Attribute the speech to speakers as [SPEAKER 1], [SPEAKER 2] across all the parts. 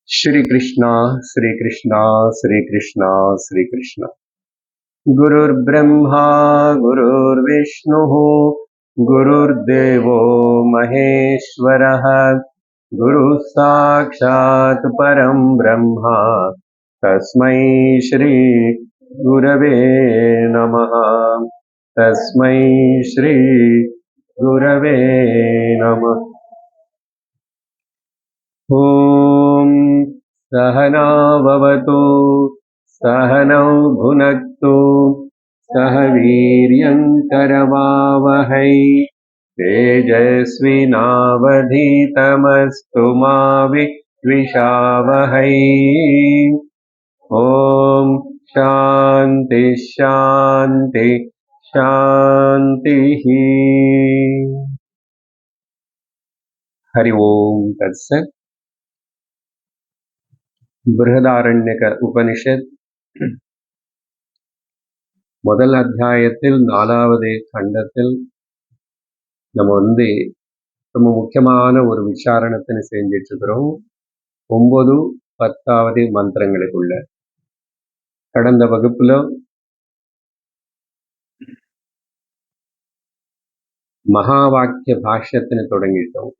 [SPEAKER 1] श्री कृष्णा श्री कृष्णा श्री कृष्णा श्री कृष्णा। गुरुर्ब्रह्मा गुरुर्विष्णुः गुरुर्देवो महेश्वरः गुरुः साक्षात् परं ब्रह्म तस्मै श्री गुरवे नमः। तस्मै श्री गुरवे नमः। ॐ सहना भवतु सहनौ भुनक्तु सह वीर्यङ्करवावहै तेजस्विनावधीतमस्तु मा विद्विषावहै। ॐ शान्ति शान्ति शान्तिः। हरि ओम् तत्सत्। பிருஹதாரண்யக உபனிஷத் முதல் அத்தியாயத்தில் 4வது கண்டத்தில் நம்ம ரொம்ப முக்கியமான ஒரு விசாரணத்தை செஞ்சிட்டு இருக்கிறோம். 9, 10வது மந்திரங்களுக்குள்ள கடந்த வகுப்புல மகா வாக்கிய பாஷ்யத்தினை தொடங்கிட்டோம்.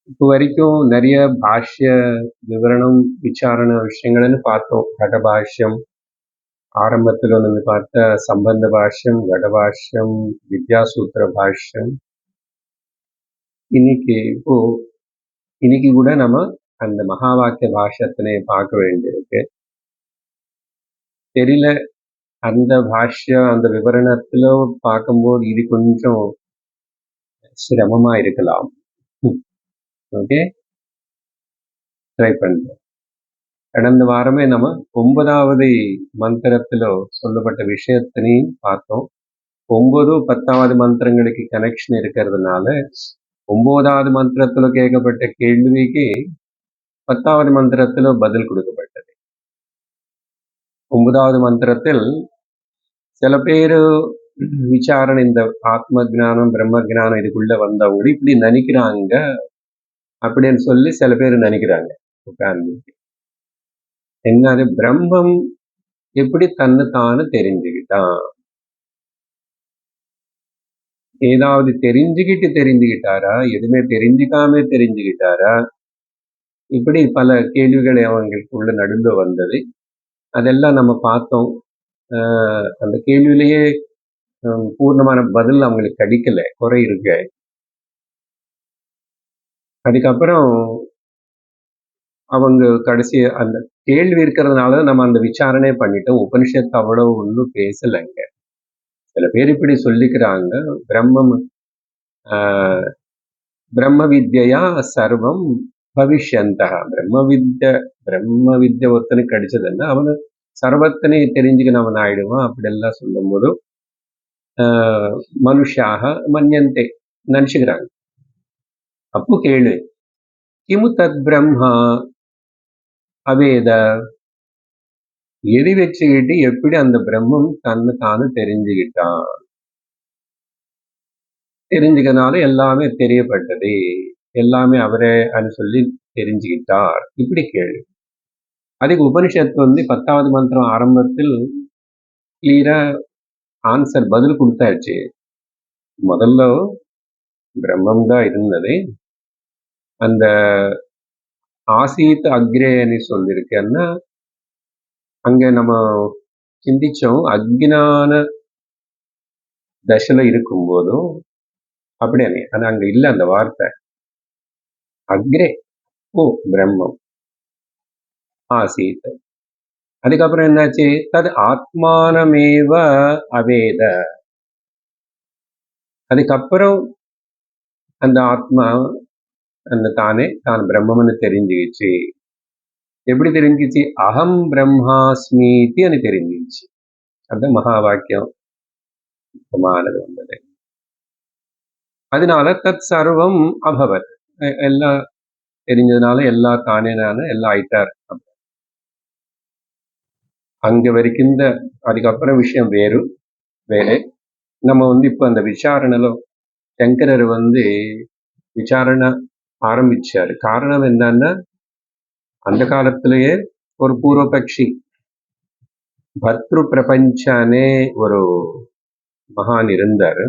[SPEAKER 1] இப்போ வரைக்கும் நிறைய பாஷ்ய விவரணம் விசாரண விஷயங்கள்னு பார்த்தோம். கடபாஷ்யம் ஆரம்பத்தில் ஒன்று பார்த்த சம்பந்த பாஷ்யம், கடபாஷ்யம், வித்யாசூத்திர பாஷ்யம். இன்னைக்கு கூட நம்ம அந்த மகா வாக்கிய பாஷ்யத்தினை பார்க்க வேண்டியிருக்கு. தெரியல அந்த பாஷ்யம் அந்த விவரணத்துல பார்க்கும்போது இது கொஞ்சம் சிரமமா இருக்கலாம். ஓகே, ட்ரை பண்ணுறோம். கடந்த வாரமே நம்ம 9வது மந்திரத்துல சொல்லப்பட்ட விஷயத்தினையும் பார்த்தோம். 9, 10வது மந்திரங்களுக்கு கனெக்ஷன் இருக்கிறதுனால 9வது மந்திரத்துல கேட்கப்பட்ட கேள்விக்கு 10வது மந்திரத்துல பதில் கொடுக்கப்பட்டது. 9வது மந்திரத்தில் சில பேரு விசாரணை இந்த ஆத்ம ஜானம் பிரம்ம ஜானம் இதுக்குள்ள வந்தவங்க இப்படி நினைக்கிறாங்க அப்படின்னு சொல்லி சில பேர் நினைக்கிறாங்க. உட்கார்ந்து என்னது பிரம்மம் எப்படி தன்னைத்தானு தெரிஞ்சுக்கிட்டான், ஏதாவது தெரிஞ்சுக்கிட்டாரா, எதுவுமே தெரிஞ்சுக்காம தெரிஞ்சுக்கிட்டாரா, இப்படி பல கேள்விகள் அவங்களுக்குள்ள நடுந்து வந்தது. அதெல்லாம் நம்ம பார்த்தோம். அந்த கேள்வியிலேயே பூர்ணமான பதில் அவங்களுக்கு கிடைக்கல, குறை இருக்கு. அதுக்கப்புறம் அவங்க கடைசி அந்த கேள்வி இருக்கிறதுனால நம்ம அந்த விசாரணை பண்ணிட்டோம். உபனிஷத்து அவ்வளவு ஒன்றும் பேசலைங்க. சில பேர் இப்படி சொல்லிக்கிறாங்க, பிரம்ம வித்யா சர்வம் பவிஷ்யந்தா. பிரம்ம வித்ய ஒருத்தனுக்கு கிடைச்சதுன்னா அவனு சர்வத்தனை தெரிஞ்சுக்கணும் ஆயிடுவான். அப்படியெல்லாம் சொல்லும் போது மனுஷாக மன்யந்தே நினைச்சுக்கிறாங்க. அப்போ கேளு, கிமு தத் பிரம்மா அவேத, எதி வச்சுக்கிட்டு எப்படி அந்த பிரம்மம் தன்னை தானு தெரிஞ்சுக்கிட்டான், தெரிஞ்சுக்கிறதுனால எல்லாமே தெரியப்பட்டது, எல்லாமே அவரே சொல்லி தெரிஞ்சுக்கிட்டார், இப்படி கேளு. அதுக்கு உபனிஷத்து 10வது மந்திரம் ஆரம்பத்தில் கிளியரா ஆன்சர் பதில் கொடுத்தாச்சு. முதல்ல பிரம்மம் தான் இருந்தது. அந்த ஆசீத் அக்ரேன்னு சொல்லியிருக்கேன்னா அங்க நம்ம சிந்திச்சோம். அக்ஞான தசையில இருக்கும்போதும் அப்படியே, ஆனா அங்க இல்ல அந்த வார்த்தை அக்ரே. பிரம்மம் ஆசீத். அதுக்கப்புறம் என்னாச்சு, தது ஆத்மானமேவ அவேத. அதுக்கப்புறம் அந்த ஆத்மா அந்த தான் பிரம்மம்னு தெரிஞ்சுக்கிச்சு. எப்படி தெரிஞ்சிச்சு, அகம் பிரம்மாஸ்மித்தி அது தெரிஞ்சிச்சு. அந்த மகா வாக்கியம் வந்தது. அதனால தத் சர்வம் அபவத், எல்லாம் தெரிஞ்சதுனால எல்லா தானே எல்லாம் ஆயிட்டார். அங்க வரைக்கும் அதுக்கப்புறம் விஷயம் வேற. நம்ம இப்ப அந்த விசாரணையில சங்கரர் விசாரணை ஆரம்பிச்சாரு. காரணம் என்னன்னா, அந்த காலத்திலேயே ஒரு பூர்வபக்ஷி பர்த்ரு பிரபஞ்சானே ஒரு மகான் இருந்தாரு.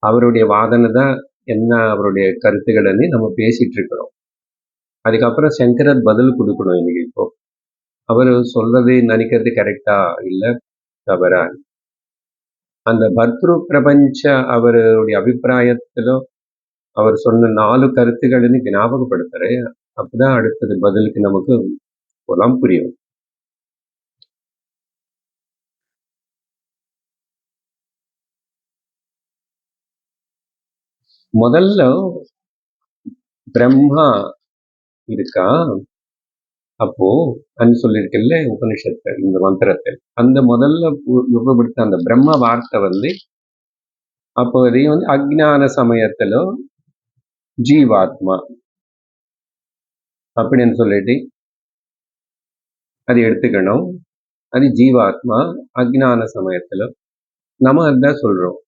[SPEAKER 1] அவருடைய வாதனை தான் என்ன அவருடைய கருத்துக்கள்னு நம்ம பேசிட்டு இருக்கிறோம். அதுக்கப்புறம் சங்கரர் பதில் கொடுக்கணும் இன்னைக்கு. இப்போ அவர் சொல்றது நினைக்கிறது கரெக்டா இல்ல தவறா, அந்த பர்த்ரு பிரபஞ்ச அவருடைய அபிப்பிராயத்திலும் அவர் சொன்ன 4 கருத்துக்கள்னு ஞாபகப்படுத்துறேன். அப்பதான் அடுத்தது பதிலுக்கு நமக்கு போலாம் புரியும். முதல்ல பிரம்மா இருக்கா, அப்போ சொல்லியிருக்கல உபனிஷத்து இந்த மந்திரத்தில், அந்த முதல்ல உபயோகப்படுத்த அந்த பிரம்ம வார்த்தை அப்போ இதையும் அஜ்ஞான சமயத்துல ஜீவாத்மா அப்படின்னு சொல்லிட்டு அது எடுத்துக்கணும். அது ஜீவாத்மா அஜ்ஞான சமயத்துல நம்ம அதுதான் சொல்றோம்.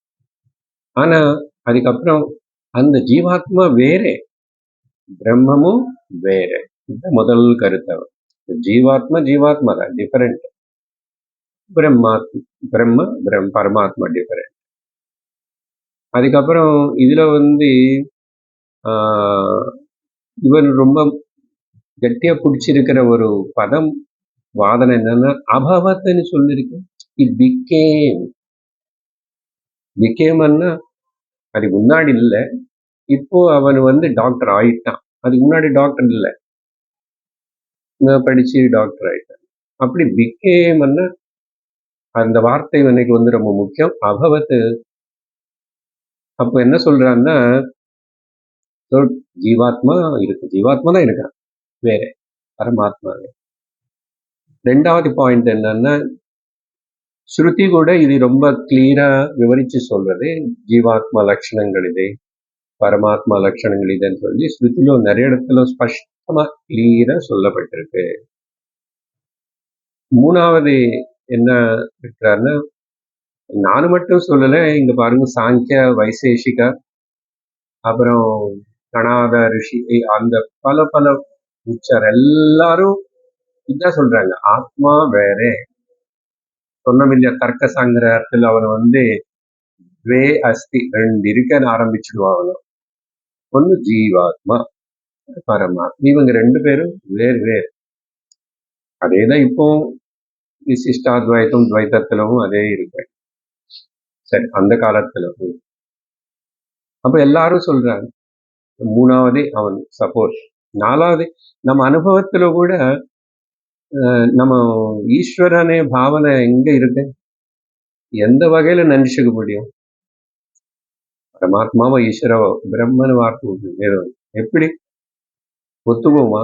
[SPEAKER 1] ஆனா அதுக்கப்புறம் அந்த ஜீவாத்மா வேறே, பிரம்மமும் வேற. இது முதல் கருத்து. ஜீவாத்மா ஜீவாத்மா தான், டிஃபரெண்ட். பிரம்ம பரமாத்மா டிஃபரெண்ட். அதுக்கப்புறம் இதுல இவன் ரொம்ப கட்டியா பிடிச்சிருக்கிற ஒரு பதம் வாதனை என்னன்னா அபவத்துன்னு சொல்லிருக்கு. இட் பிகேம்னா அதுக்கு முன்னாடி இல்லை, இப்போ அவன் டாக்டர் ஆயிட்டான். அதுக்கு முன்னாடி டாக்டர் இல்லை, படிச்சு டாக்டர் ஆயிட்டான். அப்படி பிகேம்னா அந்த வார்த்தை எனக்கு ரொம்ப முக்கியம். அபவத்து அப்போ என்ன சொல்றான்னா ஜீவாத்மா இருக்கு, ஜீவாத்மா தான் இருக்கான், வேற பரமாத்மா. ரெண்டாவது பாயிண்ட் என்னன்னா ஸ்ருதி கூட இது ரொம்ப கிளியரா விவரிச்சு சொல்றது. ஜீவாத்மா லட்சணங்கள் இது, பரமாத்மா லட்சணங்கள் இதுன்னு சொல்லி ஸ்ருதியில நிறைய இடத்துல ஸ்பஷ்டமா கிளியரா சொல்லப்பட்டிருக்கு. மூணாவது என்ன இருக்கிறாருன்னா, நானும் மட்டும் சொல்லல, இங்க பாருங்க சாங்கிய வைசேஷிகா அப்புறம் கணாத ரிஷி அந்த பல பல உச்சர் எல்லாரும் இதான் சொல்றாங்க, ஆத்மா வேற. சொன்னமில்லையா தர்க்க சங்கிரகத்தில் அவன் வே அஸ்தி ரெண்டு இருக்கன்னு ஆரம்பிச்சுடுவாங்க. ஒண்ணு ஜீவாத்மா பரமாத்மா, இவங்க ரெண்டு பேரும் வேறு வேறு. அதேதான் இப்போ விசிஷ்டாத்வைத்தம் துவைத்தத்திலும் அதே இருக்கு. சரி, அந்த காலத்துல அப்ப எல்லாரும் சொல்றாங்க. மூணாவது அவன் சப்போர்ட். நாலாவது நம்ம அனுபவத்துல கூட நம்ம ஈஸ்வரனே பாவனை எங்க இருக்கு, எந்த வகையில நினைச்சுக்க முடியும்? பரமாத்மாவோ ஈஸ்வரவோ பிரம்மன் வார்த்தை எப்படி ஒத்துக்குவோமா?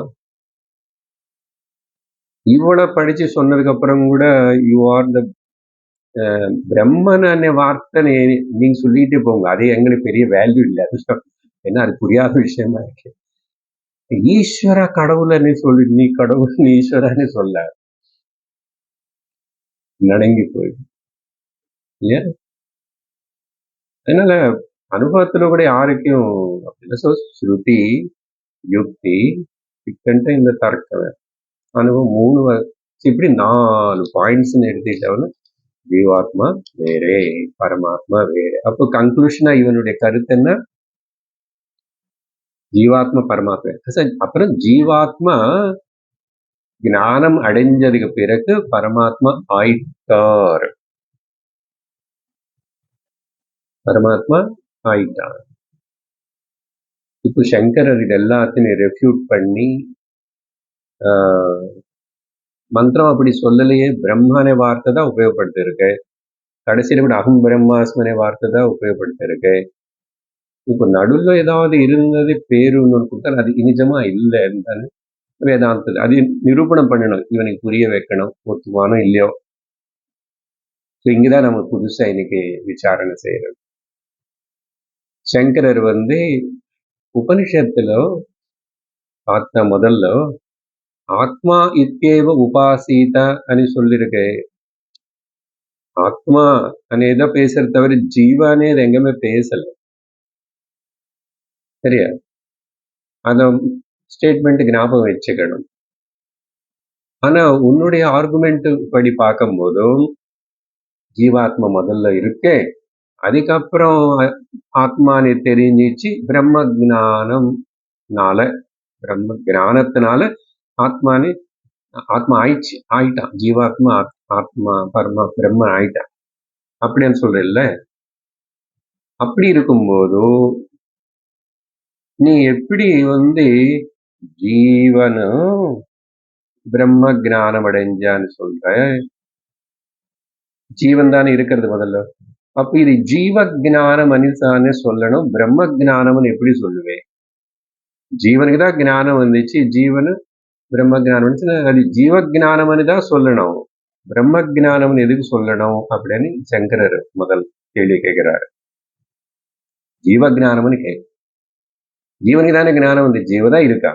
[SPEAKER 1] இவ்வளவு படிச்சு சொன்னதுக்கு அப்புறம் கூட யூ ஆர் த பிரம்மன் வார்த்தை நீங்க சொல்லிட்டே போங்க, அதே எங்களுக்கு பெரிய வேல்யூ இல்லை. ஏன்னா அது புரியாத விஷயமா இருக்கு. ஈஸ்வர கடவுள்னு சொல்லி நீ கடவுள் நீ ஈஸ்வரன்னு சொல்ல நடங்கி போயிடும் இல்லையா? அதனால அனுபவத்துல கூட யாருக்கும் அப்படின்னா ஸ்ருதி யுக்தி இந்த தர்க்கம் அனுபவம் 3 இப்படி 4 பாயிண்ட்ஸ் எடுத்துக்கிட்டவன ஜீவாத்மா வேறே பரமாத்மா வேற. அப்போ கன்க்ளூஷனா இவனுடைய கருத்து என்ன? ஜீவாத்மா பரமாத்மா. அப்புறம் ஜீவாத்மா ஞானம் அடைஞ்சதுக்கு பிறகு பரமாத்மா ஆயிட்டார். பரமாத்மா ஆயிட்டார். இப்போ சங்கரர் இது எல்லாத்தையும் ரெஃப்யூட் பண்ணி மந்திரம் அப்படி சொல்லலையே, பிரம்மனே வார்த்தை தான் உபயோகப்படுத்தி இருக்கு. கடைசியில கூட அகம் பிரம்மாஸ்மனே வார்த்தை தான் உபயோகப்படுத்தி இருக்கு. இப்போ நடுவில் ஏதாவது இருந்தது பேருன்னு கொடுத்தா அது நிஜமா இல்லைன்னு வேதாந்தது அது நிரூபணம் பண்ணணும், இவனுக்கு புரிய வைக்கணும், ஒத்துவானோ இல்லையோ. ஸோ இங்கதான் நம்ம புதுசா இன்னைக்கு விசாரணை செய்யறது. சங்கரர் உபனிஷத்துல பார்த்த முதல்ல ஆத்மா இத்யேவ உபாசீதா అని சொல்லிருக்கு. ஆத்மா అనేதான் பேசுறது தவிர ஜீவா అనేది எங்கேயுமே பேசல. சரியா? அந்த ஸ்டேட்மெண்ட் ஞாபகம் வச்சுக்கணும். ஆனா உன்னுடைய ஆர்குமெண்ட் படி பார்க்கும்போதும் ஜீவாத்மா முதல்ல இருக்கு, அதுக்கப்புறம் ஆத்மானு தெரிஞ்சிச்சு, பிரம்ம ஞானத்தினால ஆத்மானு ஆத்மா ஆயிட்டான். ஜீவாத்மா ஆத்மா பிரம்ம ஆயிட்டான் அப்படின்னு சொல்றல்ல. அப்படி இருக்கும்போதும் நீ எப்படி ஜீவனும் பிரம்ம ஞானம் அடைஞ்சான்னு சொல்ற? ஜீவன் தானே இருக்கிறது முதல்ல. அப்ப இது ஜீவ ஞானம் அனிதான்னு சொல்லணும், பிரம்ம ஞானம்னு எப்படி சொல்லுவேன்? ஜீவனுக்கு தான் ஞானம் வந்துச்சு, ஜீவனு பிரம்ம ஞானம் வந்துச்சுன்னா அது ஜீவ ஞானம்னு தான் சொல்லணும். பிரம்ம ஞானம்னு எதுக்கு சொல்லணும் அப்படின்னு சங்கரர் முதல் கேள்வி கேட்கிறாரு. ஜீவ ஞானம்னு ஜீவனுக்கு தானே ஞானம் வந்து ஜீவதான் இருக்கா.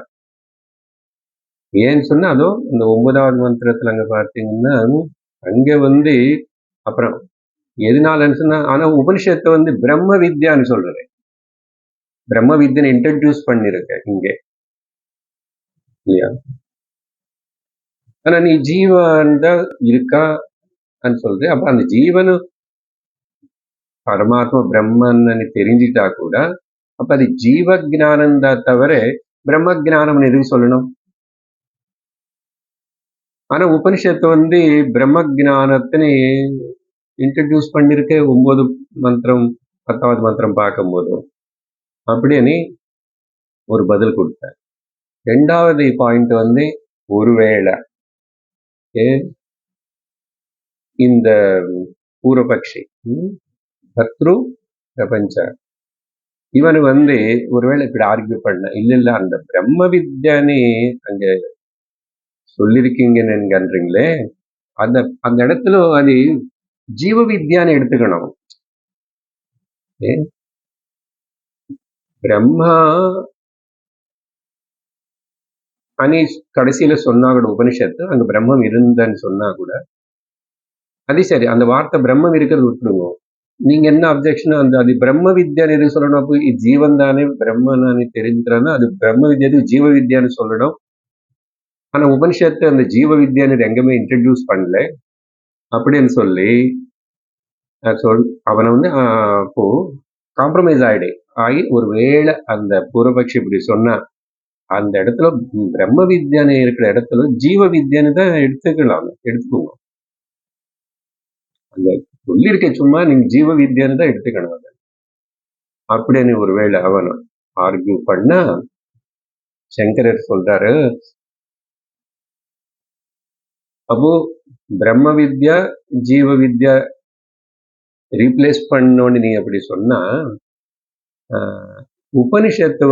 [SPEAKER 1] ஏன்னு சொன்னா அதோ இந்த 9வது மந்திரத்துல அங்க பார்த்தீங்கன்னா அங்க அப்புறம் எதனாலன்னு சொன்னா, ஆனா உபனிஷத்தை பிரம்ம வித்யான்னு சொல்றது. பிரம்ம வித்யனை இன்ட்ரடியூஸ் பண்ணிருக்க இங்க இல்லையா? ஆனா நீ ஜீவன் தான் இருக்கா சொல்ற. அப்ப அந்த ஜீவனு பரமாத்மா பிரம்மன்னு தெரிஞ்சிட்டா கூட, அப்ப அது ஜீவ ஜானம் தான் தவிர பிரம்ம ஜானம் எதுக்கு சொல்லணும்? ஆனா உபனிஷத்து பிரம்ம ஜானத்தினை இன்ட்ரடியூஸ் பண்ணிருக்க 9 மந்திரம் 10வது மந்திரம் பார்க்கும்போது. அப்படின்னு ஒரு பதில் கொடுத்தார். 2வது பாயிண்ட் ஒருவேளை இந்த பூர்வபக்ஷி சத்ரு பிரபஞ்ச இவனு ஒருவேளை இப்படி ஆர்கியூ பண்ண, இல்ல அந்த பிரம்ம வித்யானே அங்க சொல்லிருக்கீங்கன்றீங்களே, அந்த அந்த இடத்துல அது ஜீவ வித்யான்னு எடுத்துக்கணும். பிரம்மா அனி கடைசியில சொன்னா கூட உபனிஷத்து அங்க பிரம்மம் இருந்தன்னு சொன்னா கூட அது சரி, அந்த வார்த்தை பிரம்மம் இருக்கிறது விட்டுடுங்க. நீங்க என்ன அப்ஜெக்ஷன்? அது பிரம்ம வித்யான்னு எதுக்கு சொல்லணும்? அப்போ ஜீவன் தானே பிரம்மனானே தெரிஞ்சுக்கிறான்னா அது பிரம்ம வித்யா ஜீவ வித்யான்னு சொல்லணும். ஆனா உபனிஷத்து அந்த ஜீவ வித்யான்னு எங்கேயுமே இன்ட்ரடியூஸ் பண்ணல அப்படின்னு சொல்லி அவனை அப்போ காம்ப்ரமைஸ் ஆகி ஒருவேளை அந்த பூர்வபக்ஷி இப்படி சொன்னா அந்த இடத்துல பிரம்ம வித்யானு இருக்கிற இடத்துல ஜீவ வித்யான்னு தான் எடுத்துக்கோங்க. அந்த சொல்லியிருக்க சும்மா நீங்க ஜீவ வித்யான்னு தான் எடுத்துக்கணும். அதை அப்படின்னு ஒருவேளை அவன் ஆர்கியூ பண்ணா சங்கரர் சொல்றாரு, அப்போ பிரம்ம வித்யா ஜீவ வித்யா ரீப்ளேஸ் பண்ணோன்னு நீ அப்படி சொன்னா உபனிஷத்து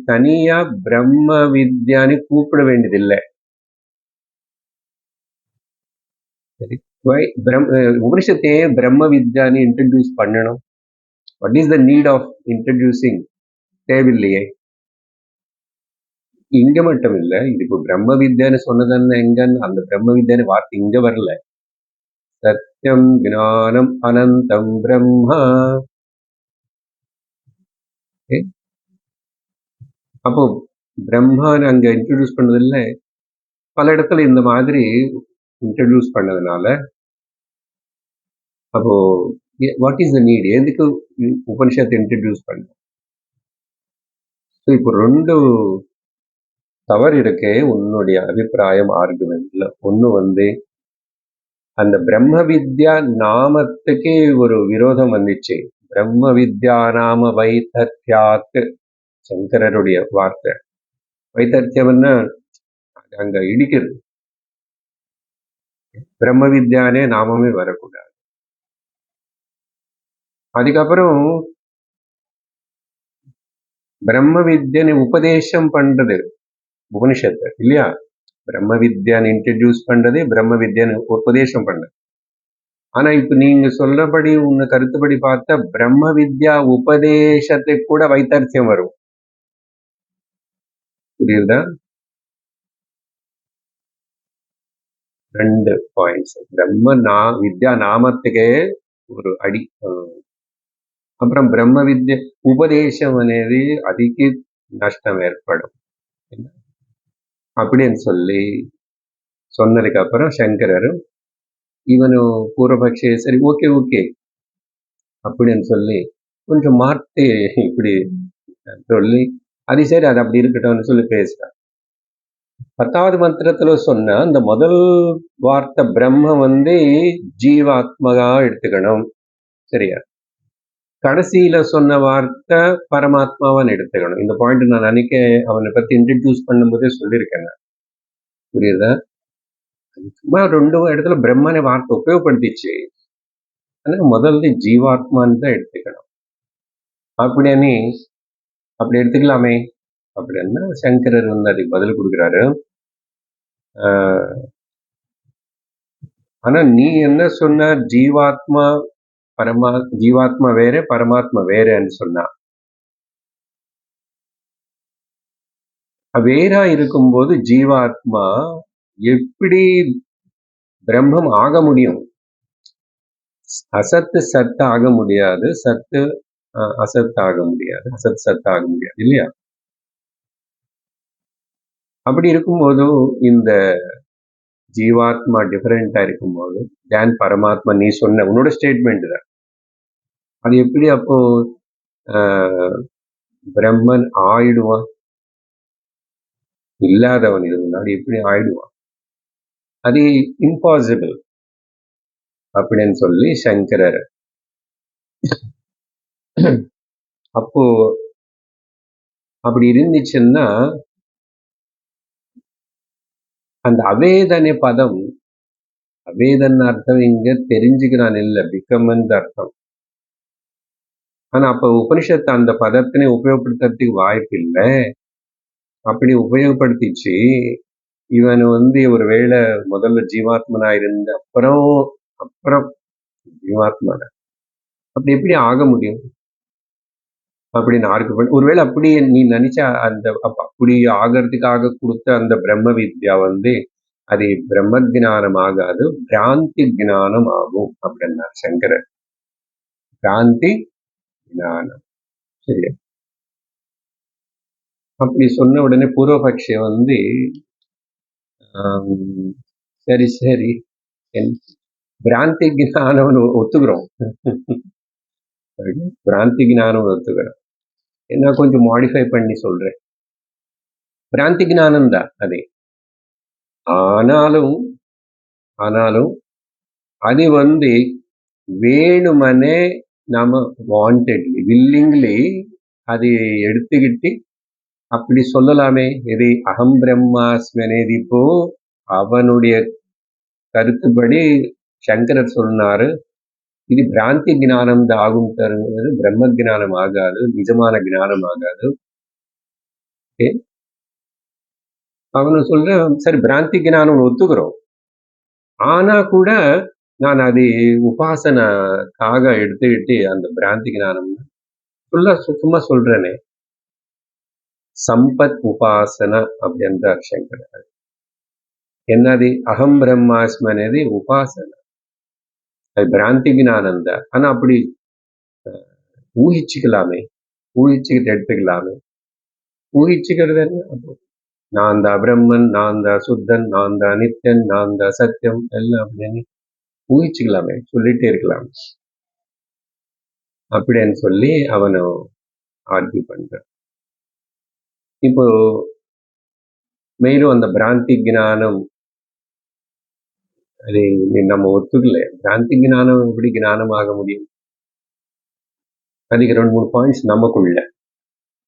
[SPEAKER 1] தனியா பிரம்ம வித்யான்னு கூப்பிட வேண்டியதில்லை. சரி, உபனிஷத்தையே பிரம்ம வித்யான்னு இன்ட்ரடியூஸ் பண்ணணும். What is the need of introducing? தேவையில்லையே. இங்க மட்டும் இல்ல, இது இப்போ பிரம்ம வித்யான்னு சொன்னதுன்னு எங்கன்னு அந்த பிரம்ம வித்யான்னு வார்த்தை இங்க வரல. சத்தியம் ஞானம் அனந்தம் பிரம்மா. அப்போ பிரம்மான்னு அங்க இன்ட்ரடியூஸ் பண்ணதில்ல. பல இடத்துல இந்த மாதிரி இன்ட்ரடியூஸ் பண்ணதுனால அப்போ வாட் இஸ் த நீட்? எதுக்கு உபனிஷத்தை இன்ட்ரடியூஸ் பண்ண? இப்போ 2 தவறு இருக்கே உன்னுடைய அபிப்பிராயம் ஆர்குமெண்ட்ல. ஒண்ணு அந்த பிரம்ம வித்யா நாமத்துக்கே ஒரு விரோதம் வந்துச்சு. பிரம்ம வித்யா நாம வைத்தர்த்தியாத், சங்கரருடைய வார்த்தை. வைத்தர்த்தியம்னா அங்க இடிக்கிறது. பிரம்ம வித்யானே நாமமே வரக்கூடாது. அதுக்கப்புறம் பிரம்ம வித்யனை உபதேசம் பண்றது உபனிஷத்து இல்லையா? பிரம்ம வித்யான்னு இன்ட்ரடியூஸ் பண்றது, பிரம்ம வித்யான்னு உபதேசம் பண்றது. ஆனா இப்ப நீங்க சொல்றபடி உன்னை கருத்துப்படி பார்த்தா பிரம்ம வித்யா உபதேசத்துக்கு கூட வைத்தர்த்தியம் வரும். புரியுதா? 2 பாயிண்ட்ஸ். பிரம்ம வித்யா நாமத்துக்கே ஒரு அடி அப்புறம் பிரம்ம வித்ய உபதேசம் అనేది அதுக்கு நஷ்டம் ஏற்படும் அப்படின்னு சொல்லி சொன்னதுக்கு அப்புறம் சங்கரர் இவனு பூர்வபக்ஷி சரி ஓகே ஓகே அப்படின்னு சொல்லி கொஞ்சம் மாற்றி இப்படி சொல்லி அது சரி அது அப்படி இருக்கட்டும்னு சொல்லி பேசுறான். 10வது மந்திரத்துல சொன்ன அந்த முதல் வார்த்தை பிரம்ம ஜீவாத்மகா எடுத்துக்கணும், சரியா? கடைசியில சொன்ன வார்த்தை பரமாத்மாவான்னு எடுத்துக்கணும். இந்த பாயிண்ட் நான் அன்னைக்கு அவனை பத்தி இன்ட்ரடியூஸ் பண்ணும்போதே சொல்லியிருக்கேன். புரியுதா? சும்மா 2 இடத்துல பிரம்மனை வார்த்தை உபயோகப்படுத்திச்சு. ஆனா முதல்ல ஜீவாத்மான்னு தான் எடுத்துக்கணும். அப்படின்னு அப்படி எடுத்துக்கலாமே அப்படின்னா சங்கரர் அதுக்கு பதில் கொடுக்குறாரு. ஆனா நீ என்ன சொன்ன, ஜீவாத்மா ஜீவாத்மா வேற பரமாத்மா வேறன்னு சொன்னா, வேறா இருக்கும்போது ஜீவாத்மா எப்படி பிரம்மம் ஆக முடியும்? அசத்து சத்து ஆக முடியாது, சத்து அசத்து ஆக முடியாது, அசத் சத்து ஆக முடியாது இல்லையா? அப்படி இருக்கும்போது இந்த ஜீவாத்மா டிஃபரெண்டா இருக்கும்போது தேன் பரமாத்மா, நீ சொன்ன உன்னோட ஸ்டேட்மெண்ட் தான், அது எப்படி அப்போ பிரம்மன் ஆயிடுவான்? இல்லாதவன் இது முன்னாடி எப்படி ஆயிடுவான்? அது இம்பாசிபிள் அப்படின்னு சொல்லி சங்கரர் அப்போ அப்படி இருந்துச்சுன்னா அந்த அவேதனை பதம், அவேதன் அர்த்தம் இங்க தெரிஞ்சுக்கிறான் இல்ல, பிகமன் அர்த்தம். ஆனா அப்ப உபனிஷத்து அந்த பதத்தினை உபயோகப்படுத்துறதுக்கு வாய்ப்பு இல்லை. அப்படி உபயோகப்படுத்திச்சு இவன் ஒரு வேளை முதல்ல ஜீவாத்மனா இருந்த அப்புறம் அப்புறம் ஜீவாத்மான அப்படி எப்படி ஆக முடியும் அப்படின்னு ஆர்க்கு ஒருவேளை அப்படி நீ நினைச்சா அந்த அப்படி ஆகிறதுக்காக கொடுத்த அந்த பிரம்ம வித்யா அது பிரம்ம ஜானம் ஆகாது, பிராந்தி ஜானம் ஆகும் அப்படின்னா சங்கரர். பிராந்தி ஜானம், சரியா? அப்படி சொன்ன உடனே பூர்வபக்ஷ சரி சரி பிராந்தி ஜானம் ஒத்துக்கிறோம், பிராந்தி ஜானம் ஒத்துக்கிறோம், என்ன கொஞ்சம் மாடிஃபை பண்ணி சொல்றேன். பிராந்தி ஜானம் தான் அதே. ஆனாலும் ஆனாலும் அது வேணுமனே நாம வாண்டட்லி வில்லிங்லி அது எடுத்துக்கிட்டு அப்படி சொல்லலாமே. இது அகம் பிரம்மாஸ்மி అనేది இப்போ அவனுடைய கருத்துப்படி சங்கரர் சொன்னாரு, இது பிராந்தி ஜானம் தான் ஆகும் தருங்கிறது, பிரம்ம ஜானம் ஆகாது, நிஜமான ஜானம் ஆகாது. அவனு சொல்ற சரி பிராந்தி ஜானம் ஒத்துக்கிறோம், ஆனா கூட நான் அது உபாசனக்காக எடுத்துக்கிட்டு அந்த பிராந்தி ஜானம் சும்மா சொல்றேனே, சம்பத் உபாசன அப்படின்றார் சங்கரர். என்னது அகம் பிரம்மாஸ்மி అనేది உபாசன, அது பிராந்தி ஜானம் தான். ஆனா அப்படி ஊகிச்சுக்கலாமே, ஊகிச்சுக்கிட்டு எடுத்துக்கலாமே. ஊகிச்சுக்கிறது என்ன? நான் தான் பிரம்மன், நான் தான் சுத்தன், நான் தான் நித்தியன், நான் தான் சத்தியம் எல்லாம் அப்படின்னு ஊகிச்சுக்கலாமே, சொல்லிட்டே இருக்கலாம் அப்படின்னு சொல்லி அவனை ஆர்கியூ பண்றான். இப்போ மேலும் அந்த பிராந்தி ஜானம் அது நம்ம ஒத்துக்கல. பிராந்தி ஜானம் எப்படி ஜானம் ஆக முடியும்? அதுக்கு 2-3 பாயிண்ட்ஸ் நமக்குள்ள.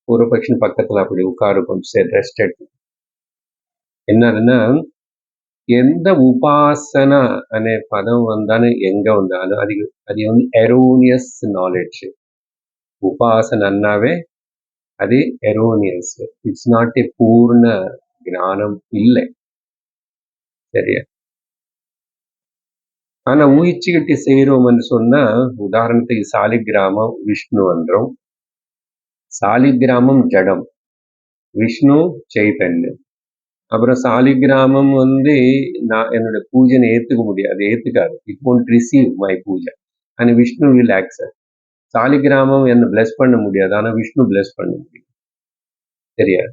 [SPEAKER 1] பூர்வபக்ஷன் பக்கத்துல அப்படி உட்காரு, கொஞ்சம் ரெஸ்ட் எடுத்து. என்னதுன்னா, எந்த உபாசனா అనే పదం வந்தாலும் எங்க வந்தாலும் அது எரோனியஸ் நாலேஜ். உபாசன அண்ணாவே அது எரோனியஸ், இட்ஸ் நாட் ஏ பூர்ண ஞானம் இல்லை, சரியா? ஆனா ஊகிச்சுக்கிட்டு செய்யறோம்னு சொன்னா, உதாரணத்துக்கு சாலிகிராமம் விஷ்ணு என்றோம். சாலிகிராமம் ஜடம், விஷ்ணு சைத்தன்யம். அப்புறம் சாலிகிராமம் நான் என்னோட பூஜனை ஏத்துக்க முடியாது, ஏத்துக்காது, இட் won't receive my பூஜை, and Vishnu will accept. Saligramam என்ன பிளஸ் பண்ண முடியாது, ஆனா விஷ்ணு பிளஸ் பண்ண முடியும். சரியா?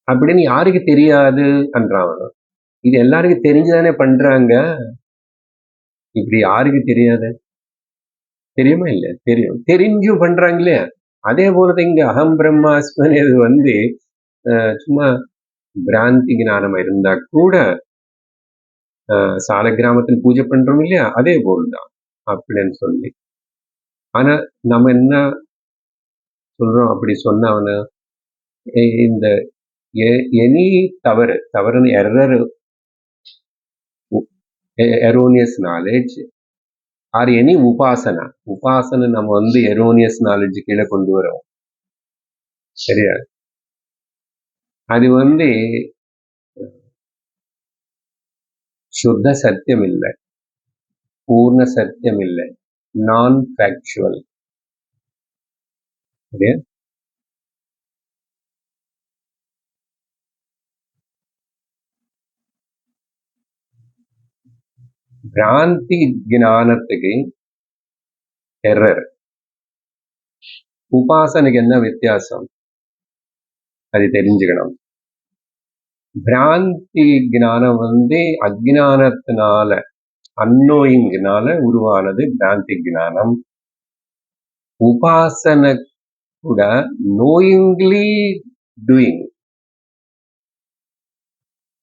[SPEAKER 1] அப்படின்னு யாருக்கு தெரியாது என்றான் அவன். இது எல்லாருக்கும் தெரிஞ்சுதானே பண்றாங்க. இப்படி யாருக்கு தெரியாது? தெரியுமா இல்ல? தெரியும். தெரிஞ்சும் பண்றாங்க இல்லையா? அதே போலதான் இங்க அகம் பிரம்மாஸ்மன் இது வந்து சும்மா பிராந்தி ஞானம் இருந்தா கூட சால கிராமத்தில் பூஜை பண்றோம் இல்லையா? அதே போல்தான் அப்படின்னு சொல்லி. ஆனா நம்ம என்ன சொல்றோம் அப்படி சொன்ன அவன இந்த எனி தவறுன்னு எரோனியஸ் நாலேஜ் ஆர் எனி உபாசனை நம்ம வந்து எரோனியஸ் நாலேஜ் கீழே கொண்டு வரோம். சரியா? அது வந்து சுத்த சத்தியம் இல்லை, பூர்ண சத்தியம் இல்லை, நான் ஃபேக்சுவல். சரியா? பிராந்தி ஞானத்துக்கு எரர், உபாசனைக்கு என்ன வித்தியாசம் அது தெரிஞ்சுக்கணும். பிராந்தி ஞானம் வந்து அஜ்ஞானத்தினால அன்னோயிங்னால உருவானது பிராந்தி ஞானம். உபாசனை கூட நோயிங்லி டூயிங்.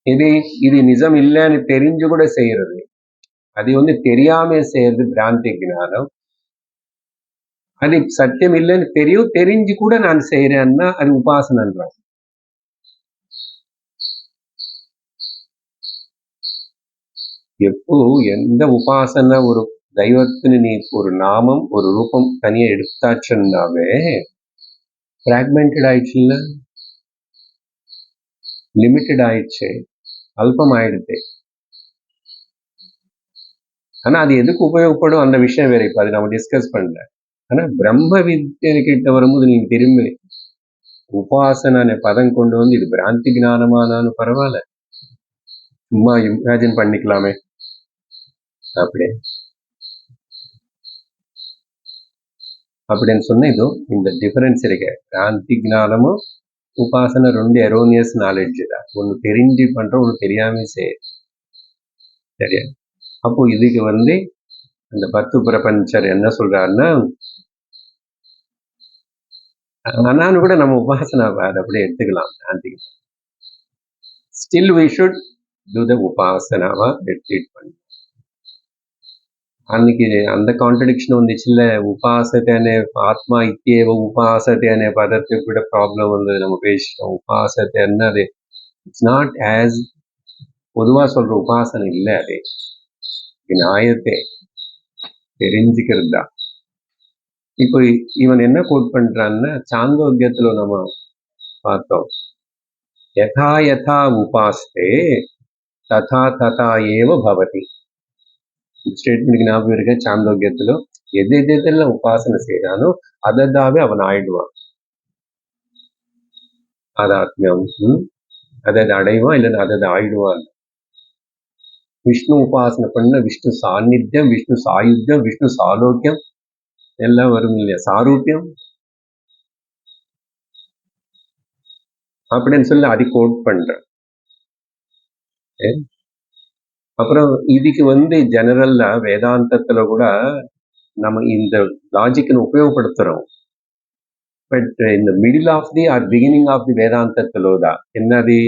[SPEAKER 1] இது நிஜம் இல்லைன்னு தெரிஞ்சு கூட செய்யறது, அது வந்து தெரியாம செய்யறது பிராந்தி ஞானம். அது சத்தியம் இல்லைன்னு தெரியும், தெரிஞ்சு கூட நான் செய்யறேன்னா அது உபாசனன்றான். எப்போ எந்த உபாசனை ஒரு தெய்வத்தின்னு நீ ஒரு நாமம் ஒரு ரூபம் தனியா எடுத்தாச்சுன்னாவே பிராக்மெண்டட் ஆயிடுச்சு, இல்ல லிமிட்டட் ஆயிடுச்சு, அல்பம் ஆயிடுது. ஆனா அது எதுக்கு உபயோகப்படும் அந்த விஷயம் வேற, இப்ப அது நம்ம டிஸ்கஸ் பண்ணல. ஆனா பிரம்ம வித்யகிட்ட வரும்போது நீங்க திரும்பி உபாசனை பதம் கொண்டு வந்து இது பிராந்தி ஞானமானாலும் பரவாயில்ல, சும்மா இமேஜின் பண்ணிக்கலாமே அப்படி அப்படின்னு சொன்ன இதோ இந்த டிஃபரன்ஸ் இருக்கு. பிராந்தி ஞானமும் உபாசனை ரெண்டு எரோனியஸ் நாலேஜ் தான். ஒன்று தெரிஞ்சு பண்றோம், ஒன்று தெரியாம செய்ய. சரியா? அப்போ இதுக்கு வந்து அந்த 10 பிரபஞ்சர் என்ன சொல்றாருன்னா, ஆனாலும் கூட நம்ம உபாசனை அதை அப்படியே எடுத்துக்கலாம். ஸ்டில் வி ஷுட் டூ த உபாசனாவா எடுத்துட்டு பண்ண. அன்னைக்கு அந்த கான்ட்ரடிக்ஷன் வந்துச்சு இல்ல, உபாசத்தேனே ஆத்மா இத்தியேவ உபாசத்தேனே பதத்துக்கு கூட ப்ராப்ளம் வந்தது. நம்ம பேசிட்டோம். உபாசத்தேன்னா அது இட்ஸ் நாட் ஆஸ் பொதுவா சொல்ற உபாசனை இல்லை, அது நியாயத்தை தெரிஞ்சுக்கிறது தான். இப்போ இவன் என்ன கோட் பண்றான்னா, சாந்தோக்கியத்துல நம்ம பார்த்தோம், யதா யதா உபாஸ்தே ததா ததா ஏவ பவதி. ஸ்டேட்மெண்ட்டுக்கு ஞாபகம் இருக்க, சாந்தோக்கியத்துல எது எதெல்லாம் உபாசனை செய்யறானோ அததாவே அவன் ஆயிடுவான். அதாத்மியம் அதை அடைவான், இல்லைன்னா அதை ஆயிடுவான். விஷ்ணு உபாசனை பண்ண விஷ்ணு சாநித்தியம், விஷ்ணு சாயுத்தியம், விஷ்ணு சாலோக்கியம் எல்லாம் வரும் இல்லையா, சாரூபியம் அப்படின்னு சொல்லி அதை கோட் பண்றேன். அப்புறம் இதுக்கு வந்து ஜெனரல்ல வேதாந்தத்துல கூட நம்ம இந்த லாஜிக்னு உபயோகப்படுத்துறோம். பட் இந்த middle of the or beginning of the வேதாந்தத்திலோ தான் என்னது,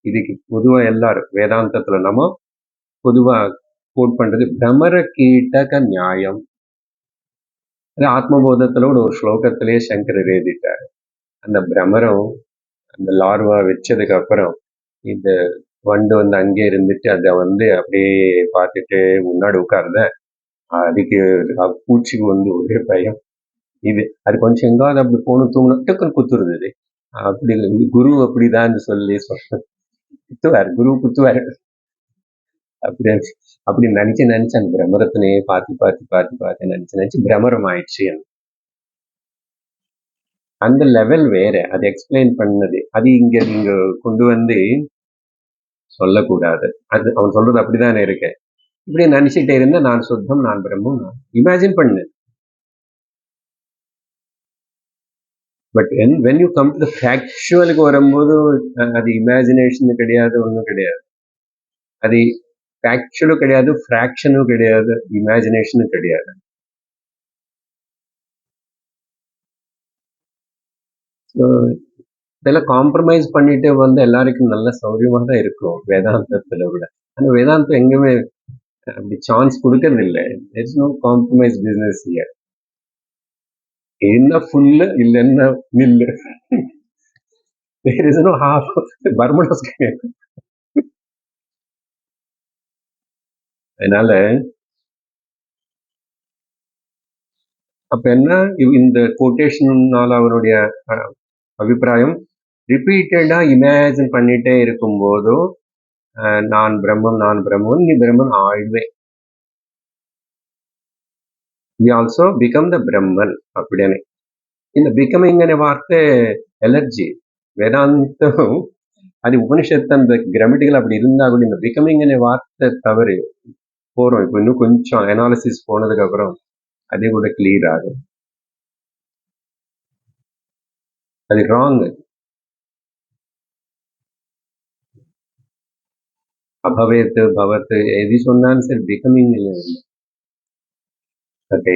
[SPEAKER 1] இதுக்கு பொதுவா எல்லாரும் வேதாந்தத்துல நம்ம பொதுவா கோட் பண்றது பிரமர கீட்டக நியாயம். ஆத்மபோதத்துல ஒரு ஸ்லோகத்திலேயே சங்கரர் எழுதிட்டாரு. அந்த பிரமரம் அந்த லார்வா வச்சதுக்கு அப்புறம் இந்த வண்டு வந்து அங்கே இருந்துட்டு அதை வந்து அப்படியே பார்த்துட்டு முன்னாடி உட்கார்ந்த, அதுக்கு பூச்சிக்கு வந்து ஒரே பயம். இது அது கொஞ்சம் எங்காவது அப்படி போகணும் தூங்கணும் டக்குன்னு குத்துருது. அப்படி இல்லை, குரு அப்படிதான் சொல்லி குத்துவார், குரு குத்துவார். அப்படி அப்படி நினைச்சு அந்த பிரமரத்தினையே பார்த்து நினைச்சு பிரமரம் ஆயிடுச்சு. அந்த லெவல் வேற, அது எக்ஸ்பிளைன் பண்ணது. அது இங்க நீங்க கொண்டு வந்து சொல்லக்கூடாது. அது அவன் சொல்றது அப்படிதானே இருக்கு. இப்படி நினைச்சிட்டே இருந்தேன், நான் சுத்தம், நான் பிரம்மம், நான் இமேஜின் பண்ணேன். But when you come to the ஃபேக்சுவலுக்கு வரும்போது அது இமேஜினேஷன் கிடையாது, ஒன்றும் கிடையாது. அது ஃபேக்சுவலும் கிடையாது, ஃப்ராக்ஷனும் கிடையாது, இமேஜினேஷனும் கிடையாது. இதெல்லாம் காம்ப்ரமைஸ் பண்ணிட்டு வந்து எல்லாருக்கும் நல்ல சௌரியமாக தான் இருக்கும் வேதாந்தத்துல விட. ஆனா வேதாந்தம் எங்குமே அப்படி சான்ஸ் கொடுக்கறது இல்லை. there's no compromise business here. என்ன ஃபுல்லு இல்லைன்னா நில்லு. there is no half. பர்மனஸ் கிடையாது. அதனால அப்ப என்ன, இந்த கோட்டேஷனால அவருடைய அபிப்பிராயம், ரிப்பீட்டடா இமேஜின் பண்ணிட்டே இருக்கும் போதும் நான் பிரம்மம், நான் பிரம்மம், நீ பிரம்மன் ஆழ்வே. we also become the Brahman அப்படியே. இந்த பிகமிங் அనే வார்த்தை எலர்ஜி. வேதாந்தம் அது உபனிஷத்து அந்த கிராமட்டிக்கல் அப்படி இருந்தா கூட இந்த பிகமிங் அనే வார்த்தை தவறு போறோம். இப்போ இன்னும் கொஞ்சம் அனாலிசிஸ் போனதுக்கு அப்புறம் அதே கூட கிளியர் ஆகும். அது ராங். அபவேத்து பவத்து எது சொன்னாலும் சரி பிகமிங் இல்லை. ஓகே,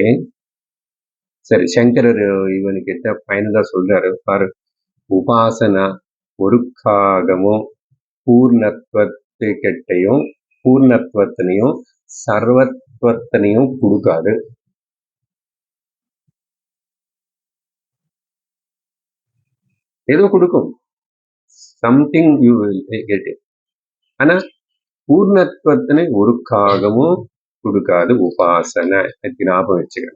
[SPEAKER 1] சரி. சங்கரர் இவனுக்கிட்ட ஃபைனலா சொல்றாரு பாரு, உபாசனா ஒருக்காகமும் பூர்ணத்துவத்தையும் பூர்ணத்துவத்தினையும் சர்வத்துவத்தினையும் கொடுக்காது. ஏதோ கொடுக்கும், something you will get it. ஆனா பூர்ணத்துவத்தினை ஒருக்காகமும் கொடுக்காது உபாசனை. ஞாபகம் வச்சுக்க.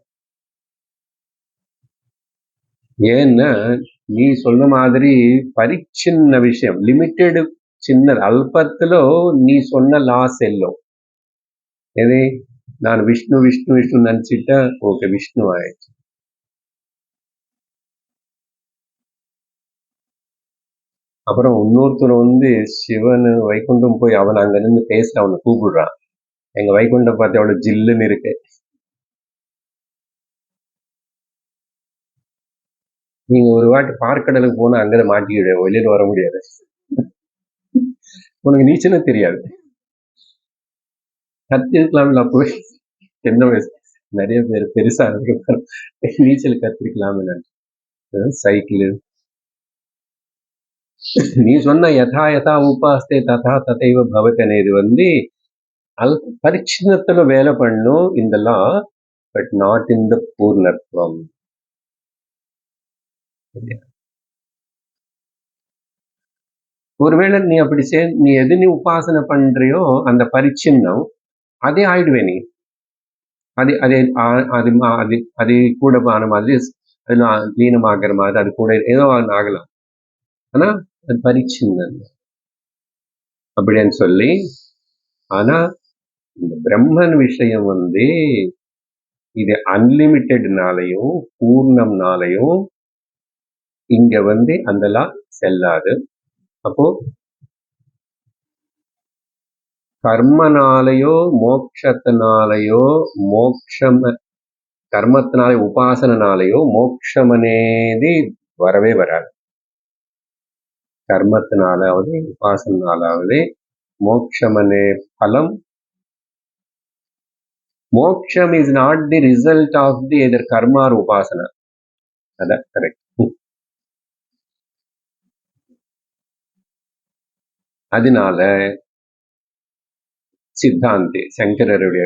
[SPEAKER 1] ஏன்னா நீ சொன்ன மாதிரி பரிச்சின்ன விஷயம், லிமிட்டெடு, சின்ன அல்பத்திலோ நீ சொன்ன லாஸ் எல்லாம் எது, நான் விஷ்ணு விஷ்ணு விஷ்ணு நினைச்சிட்டா ஓகே, விஷ்ணு ஆயிடுச்சு. அப்புறம் இன்னொருத்தர் வந்து சிவன் வைகுண்டம் போய் அவன் அங்க நின்று பேச அவனை கூப்பிடுறான். எங்க வைகுண்டம் பார்த்து அவ்வளவு ஜில்லுன்னு இருக்கு. நீங்க ஒரு வாட்டி பார்க்கடலுக்கு போனா அங்கதான் மாட்டிக்கிடு, வெளியில வர முடியாது. உனக்கு நீச்சலும் தெரியாது. கத்திருக்கலாம்ல போய். சின்ன வயசு நிறைய பேர் பெருசா இருக்கு நீச்சல் கத்திருக்கலாம். சைக்கிள் நீ சொன்ன யதா யதா உபாஸ்தே ததா ததைவ பவத் అనేది வந்து பரிச்சின்னத்துல வேலை பண்ணும் இந்த லா, பட் நாட் இன் த பூர்ணத்துவம். ஒருவேளை நீ அப்படி நீ எது நீ உபாசனை பண்றியோ அந்த பரிச்சின்னம் அதே ஆயிடுவே. நீ அது அது அது அது அது கூட ஆன மாதிரி, அது லீனமாகிற மாதிரி, அது கூட ஏதோ ஆகலாம். ஆனா அது பரிச்சின்னம் அப்படின்னு சொல்லி. ஆனா இந்த பிரம்மன் விஷயம் வந்து இது அன்லிமிட்டெட்னாலையும் பூர்ணம்னாலையும் இங்க வந்து அந்தலாம் செல்லாது. அப்போ கர்மனாலேயோ மோட்சத்தினாலேயோ, மோட்சம் கர்மத்தினாலே உபாசனாலேயோ மோட்சம் అనేది வரவே வராது. கர்மத்தினாலாவது உபாசனாலாவது மோட்சம் அనే பலம். மோட்சம் is not the result of the either karma or upasana. அதான் கரெக்ட். அதனால சித்தாந்தி சங்கரருடைய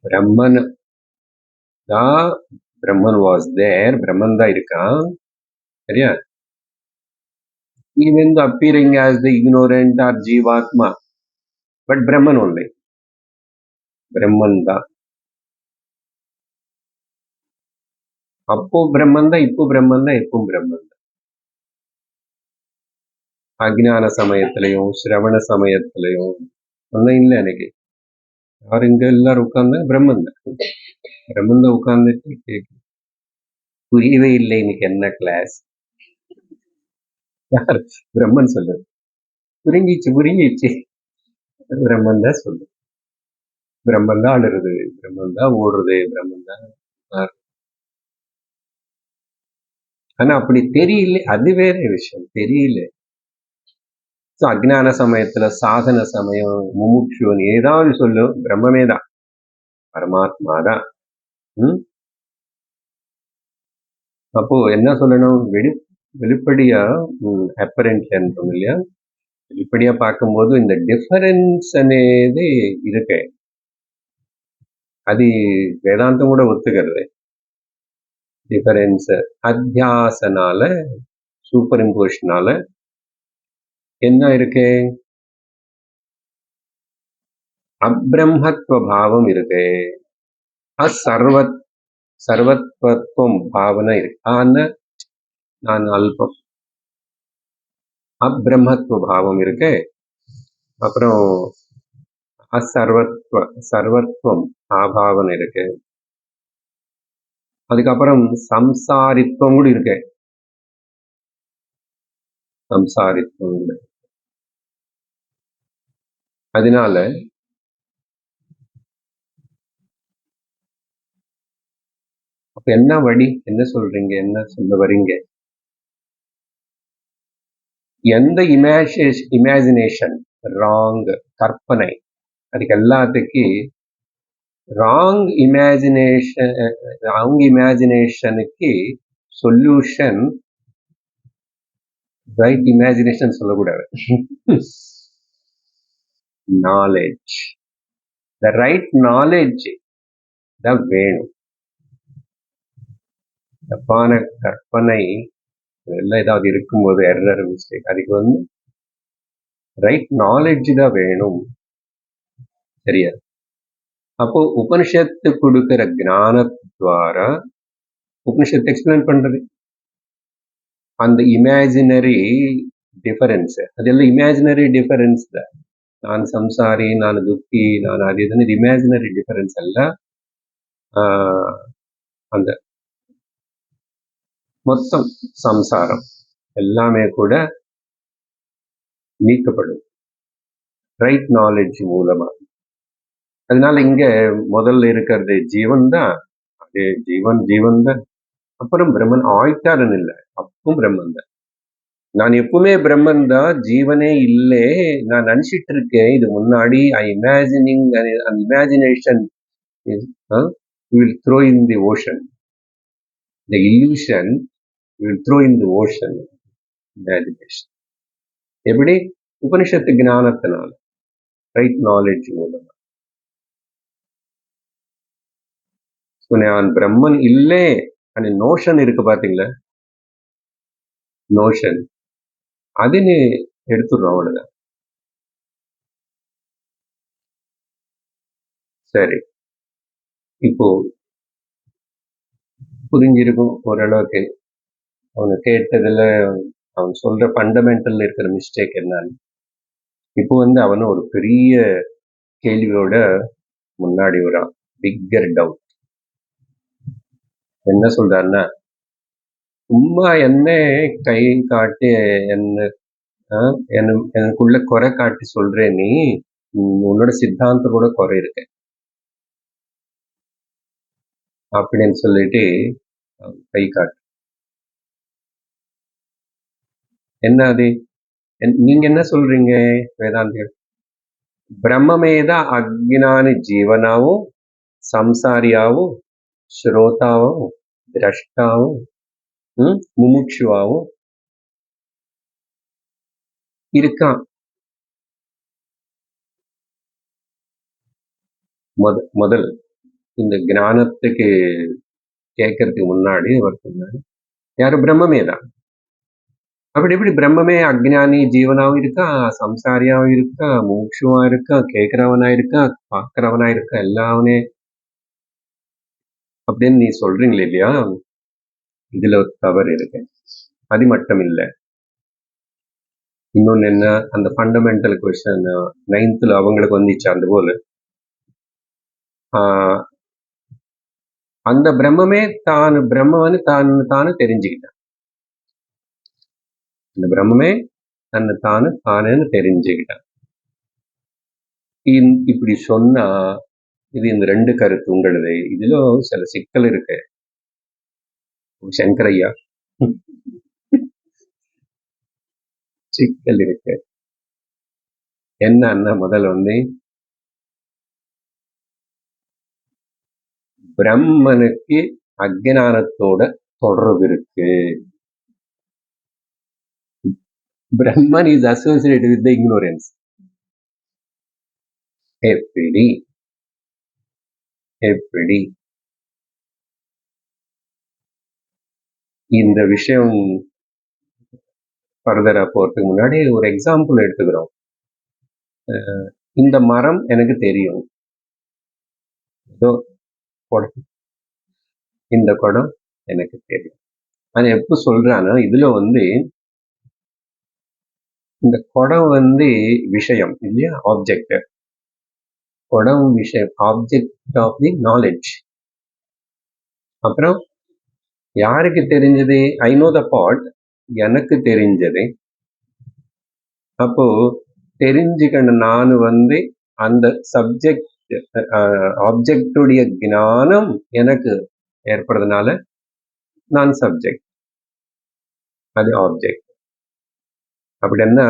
[SPEAKER 1] பிரம்மன் தான், பிரம்மன் வாஸ் தேர், பிரம்மன் தான் இருக்கான், சரியா? even though appearing as the ignorant or jivatma, but Brahman only. Brahman da. அப்போ பிரம்மன் தான், இப்போ பிரம்மன் தான், எப்பவும் பிரம்மன் தான். அஜ்ஞான சமயத்திலையும் சிரவண சமயத்திலையும் ஒன்னும் இல்லை. எனக்கு யார் இங்க எல்லாரும் உட்கார்ந்து பிரம்மன் தான், பிரம்மன் தான் உட்கார்ந்துட்டு புரியவே இல்லை இன்னைக்கு என்ன கிளாஸ். யார் பிரம்மன் சொல்லு, புரிஞ்சிச்சு புரிஞ்சிச்சு, பிரம்மன் தான் சொல்லு. பிரம்மன் தான் அழுறது, பிரம்மன் தான் ஓடுறது, பிரம்மன் தான். ஆனா அப்படி தெரியல, அது வேற விஷயம், தெரியல. அஜ்ஞான சமயத்துல, சாதன சமயம், முமுட்சுவன் ஏதாவது சொல்லும், பிரம்மமே தான், பரமாத்மா தான். அப்போ என்ன சொல்லணும்? வெளிப்படையா அப்பரண்ட் என்றோம் இல்லையா? வெளிப்படையா பார்க்கும்போது இந்த டிஃபரன்ஸ் అనేది இருக்கு. అది வேதாந்தம் கூட ஒத்துக்கிறது. டிஃபரன்ஸ் அத்தியாசனால, சூப்பர் இம்போஷனால என்ன இருக்கு? அப்ரம்மத்துவ பாவம் இருக்கு, சர்வத்வத்துவம் பாவனை இருக்கு. ஆனா நான் அல்பம், அப்ரம்மத்துவ பாவம் இருக்கு. அப்புறம் சர்வத்வம் ஆபாவனை இருக்கு. அதுக்கப்புறம் சம்சாரித்துவம் கூட இருக்கு. சம்சாரித்துவம் கூட. அதனால அப்ப என்ன வழி? என்ன சொல்றீங்க? என்ன சொல்ல வரீங்க? எந்த இமேஜினேஷன் ராங், கற்பனை, அதுக்கு எல்லாத்துக்கு ராங் இமேஜினேஷனுக்கு சொல்யூஷன் ரைட் இமேஜினேஷன் சொல்லக்கூடாது. நாலேஜ், த ரைட் நாலேஜ் தான் வேணும். தப்பான கற்பனை எல்லாம் ஏதாவது இருக்கும்போது எரர் மிஸ்டேக், அதுக்கு ரைட் நாலேஜ் தான் வேணும். சரியா? அப்போ உபனிஷத்து கொடுக்கிற ஞானத்வாரா உபனிஷத்து எக்ஸ்பிளைன் பண்றது அந்த இமேஜினரி டிஃபரன்ஸ், அதெல்லாம் இமேஜினரி டிஃபரன்ஸ் தான். நான் சம்சாரி, நான் துக்கி, நான் அது இதுன்னு இமேஜினரி டிஃபரன்ஸ் எல்லாம் அந்த மொத்தம் சம்சாரம் எல்லாமே கூட நீக்கப்படும் ரைட் நாலேஜ் மூலமா. அதனால இங்க முதல்ல இருக்கிறது ஜீவன் தான், அது ஜீவன் தான். அப்புறம் பிரம்மன் ஆயிட்டாருன்னு இல்லை, அப்பவும் பிரம்மன் தான். நான் எப்பவுமே பிரம்மன் தான், ஜீவனே இல்லை நான் நினைச்சிட்டு இருக்கேன். இது முன்னாடி imagination will throw in the ocean, the illusion will throw in the ocean, imagination. எப்படி? உபனிஷத்து ஞானத்தினால, ரைட் நாலேஜ் மூலமா. நான் பிரம்மன் இல்லை அந்த நோஷன் இருக்கு பாத்தீங்களா, நோஷன், அதுன்னு எடுத்துடுறோம், அவ்வளவுதான். சரி, இப்போ புரிஞ்சிருக்கும் ஓரளவுக்கு. அவங்க கேட்டதுல அவன் சொல்ற ஃபண்டமெண்டல் இருக்கிற மிஸ்டேக் என்னன்னு. இப்போ அவனும் ஒரு பெரிய கேள்வியோட முன்னாடி வரான், பிக்கர் டவுட். என்ன சொல்றாருன்னா, சும்மா என்ன கை காட்டி எனக்குள்ள குறை காட்டி சொல்றேன், நீ உன்னோட சித்தாந்தம் கூட குறை இருக்கு அப்படின்னு சொல்லிட்டு கை காட்டு. என்ன அது? நீங்க என்ன சொல்றீங்க வேதாந்திகள்? பிரம்மமேதான் அஜ்ஞானி ஜீவனாவும், சம்சாரியாவும், ஸ்ரோதாவும், திரஷ்டாவும், முமுட்சுவாவும் இருக்கான். முதல் இந்த ஞானத்துக்கு கேட்கறதுக்கு முன்னாடி அவர் சொன்னாரு, யாரு? பிரம்மமே தான். அப்படி எப்படி பிரம்மமே அஜ்ஞானி ஜீவனாவும் இருக்கா, சம்சாரியாவும் இருக்கா, மோட்சுவா இருக்கா, கேட்கிறவனா இருக்கா, பார்க்கிறவனா இருக்கா, எல்லாவனே அப்படின்னு நீ சொல்றீங்களே இல்லையா? இதுல ஒரு தவறு இருக்கு. அது மட்டும் இல்லை, இன்னொன்னு என்ன, அந்த ஃபண்டமெண்டல் கொஸ்டின் 9th அவங்களுக்கு வந்துச்சு. அந்த போல அந்த பிரம்மமே தான் பிரம்மன்னு தானு தெரிஞ்சுக்கிட்டான். அந்த பிரம்மமே தன்னை தானேன்னு தெரிஞ்சுக்கிட்டான். இப்படி சொன்னா இது இந்த 2 கருத்து உங்களுது. இதிலும் சில சிக்கல் இருக்கு. சங்கரையா சிக்கல் இருக்கு. என்னன்னா முதல்ல வந்து பிரம்மனுக்கு அஜ்ஞானத்தோட தொடர்பு இருக்கு. Brahman is associated with the ignorance. எப்படி இந்த விஷயம் ஃபர்தரா போறதுக்கு முன்னாடி ஒரு எக்ஸாம்பிள் எடுத்துக்கிறோம். இந்த மரம் எனக்கு தெரியும். இந்த குடம் எனக்கு தெரியும். அது எப்ப சொல்றானா, இதுல வந்து இந்த குடம் வந்து விஷயம் இல்லையா, ஆப்ஜெக்ட். குடம் விஷயம், ஆப்ஜெக்ட் ஆஃப் தி நாலேஜ். அப்புறம் யாருக்கு தெரிஞ்சது? ஐ நோ த பார்ட், எனக்கு தெரிஞ்சது. அப்போ தெரிஞ்சுக்கணும், நான் வந்து அந்த சப்ஜெக்ட் ஆப்ஜெக்டுடைய ஞானம் எனக்கு ஏற்படுறதுனால நான் சப்ஜெக்ட், அது ஆப்ஜெக்ட். அப்படின்னா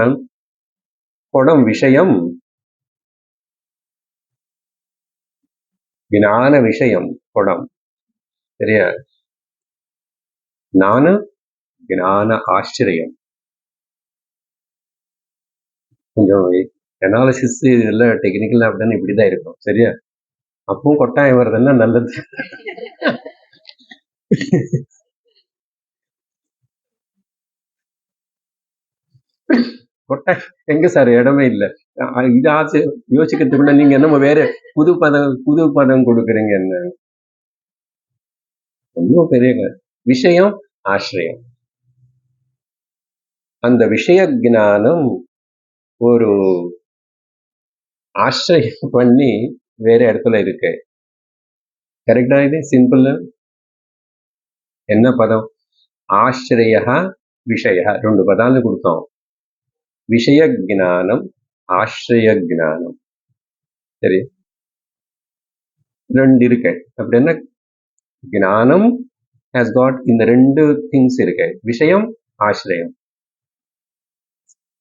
[SPEAKER 1] குடம் விஷயம், ஞான விஷயம் குடம், சரியா? நானும் ஞான ஆச்சரியம். கொஞ்சம் அனாலிசிஸ் இதெல்லாம் டெக்னிக்கல் அப்படின்னு இப்படிதான் இருக்கும், சரியா? அப்பவும் கொட்டாயம் வருதுன்னா நல்லது. கொட்டாயம் எங்க சார், இடமே இல்லை. இது ஆச்சு யோசிக்கிறதுக்குள்ள நீங்க என்னமோ வேற புது பதம் கொடுக்குறீங்க. என்ன ரொம்ப பெரிய விஷயம் ஆசிரியம். அந்த விஷய ஞானம் ஒரு ஆசிரியம் பண்ணி வேற இடத்துல இருக்கு. கரெக்டா? இது சிம்பிள். என்ன பதம்? ஆசிரிய விஷய, 2 பதான்னு கொடுத்தோம். விஷய ஞானம், ஆசிரிய ஞானம், சரி, 2 இருக்கு. அப்படின்னா ஞானம் has got இந்த 2 things இருக்கு, விஷயம் ஆசிரியம்.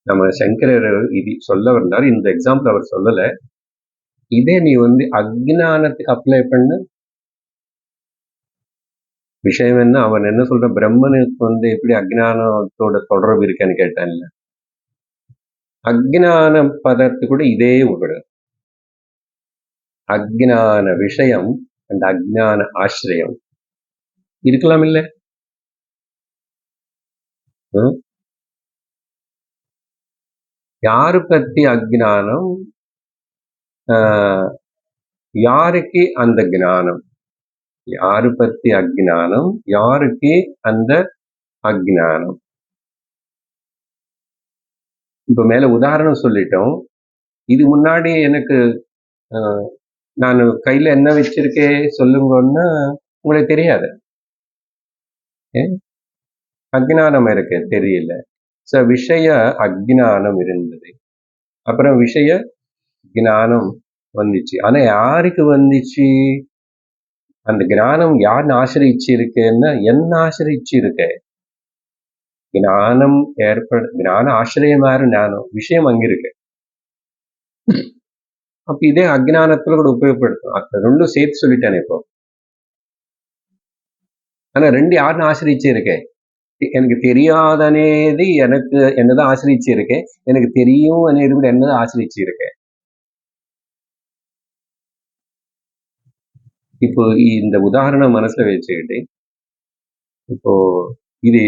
[SPEAKER 1] நம்ம சங்கரர் இது சொல்ல வந்தார், இந்த எக்ஸாம்பிள் அவர் சொல்லல. இதே நீ வந்து அஜ்ஞானத்துக்கு அப்ளை பண்ணு. விஷயம் என்ன, அவன் என்ன சொல்ற, பிரம்மனுக்கு வந்து எப்படி அஜ்ஞானத்தோட தொடர்பு இருக்குன்னு கேட்டான்ல. அஜ்ஞான பதத்து கூட இதே ஒரு அஜ்ஞான விஷயம் அந்த அஜ்ஞான ஆசிரியம் இருக்கலாம் இல்ல? யாரு பத்தி அஜ்ஞானம், யாருக்கு அந்த ஞானம், யாரு பத்தி அஜ்ஞானம், யாருக்கு அந்த அஜ்ஞானம். இப்ப மேல உதாரணம் சொல்லிட்டோம். இது முன்னாடி எனக்கு நான் கையில என்ன வச்சிருக்கேன் சொல்லுங்கன்னா உங்களுக்கு தெரியாது, அஜ்ஞானம் இருக்கு, தெரியல. விஷய அஜ்ஞானம் இருந்தது, அப்புறம் விஷய ஞானம் வந்துச்சு. ஆனா யாருக்கு வந்துச்சு அந்த ஞானம்? யாருன்னு ஆசிரிச்சு இருக்குன்னா என்ன ஆசிரிச்சு இருக்கு? ஞானம் ஞான ஆசிரியம் யாரு? ஞானம் விஷயம் அங்க இருக்கு. அப்ப இதே அஜ்ஞானத்துல கூட உபயோகப்படுத்தும். அது 2 சேர்த்து சொல்லிட்டேன் இப்போ. ஆனா 2 யாருன்னு ஆசிரிச்சு இருக்கேன்? எனக்கு தெரியாதனேது எனக்கு என்னதான் ஆசிரிச்சு இருக்கேன், எனக்கு தெரியும் అనేది கூட என்னதான் ஆசிரிச்சு இருக்கேன். இப்போ இந்த உதாரணம் மனசுல வச்சுக்கிட்டு, இப்போ இது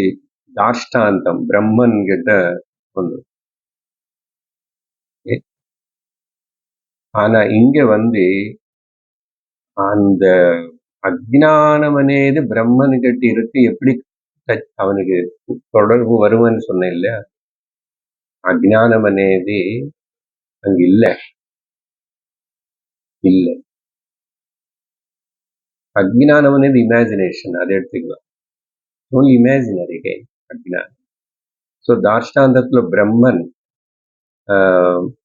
[SPEAKER 1] தாஷ்டாந்தம் பிரம்மன் கிட்ட ஒன்று. ஆனா இங்க வந்து அந்த அஜ்ஞானம் అనేది பிரம்மன் கிட்ட இருக்கு, எப்படி அவனுக்கு தொடர்பு வருவன்னு சொன்னேன் இல்லையா? அஜ்ஞானம் అనేది அங்க இல்ல. அஜ்ஞானம் అనేది இமேஜினேஷன், அதை எடுத்துக்கலாம். ஓன்லி இமேஜினரி அஜ்ஞானம். ஸோ தாஷ்டாந்தத்துல பிரம்மன்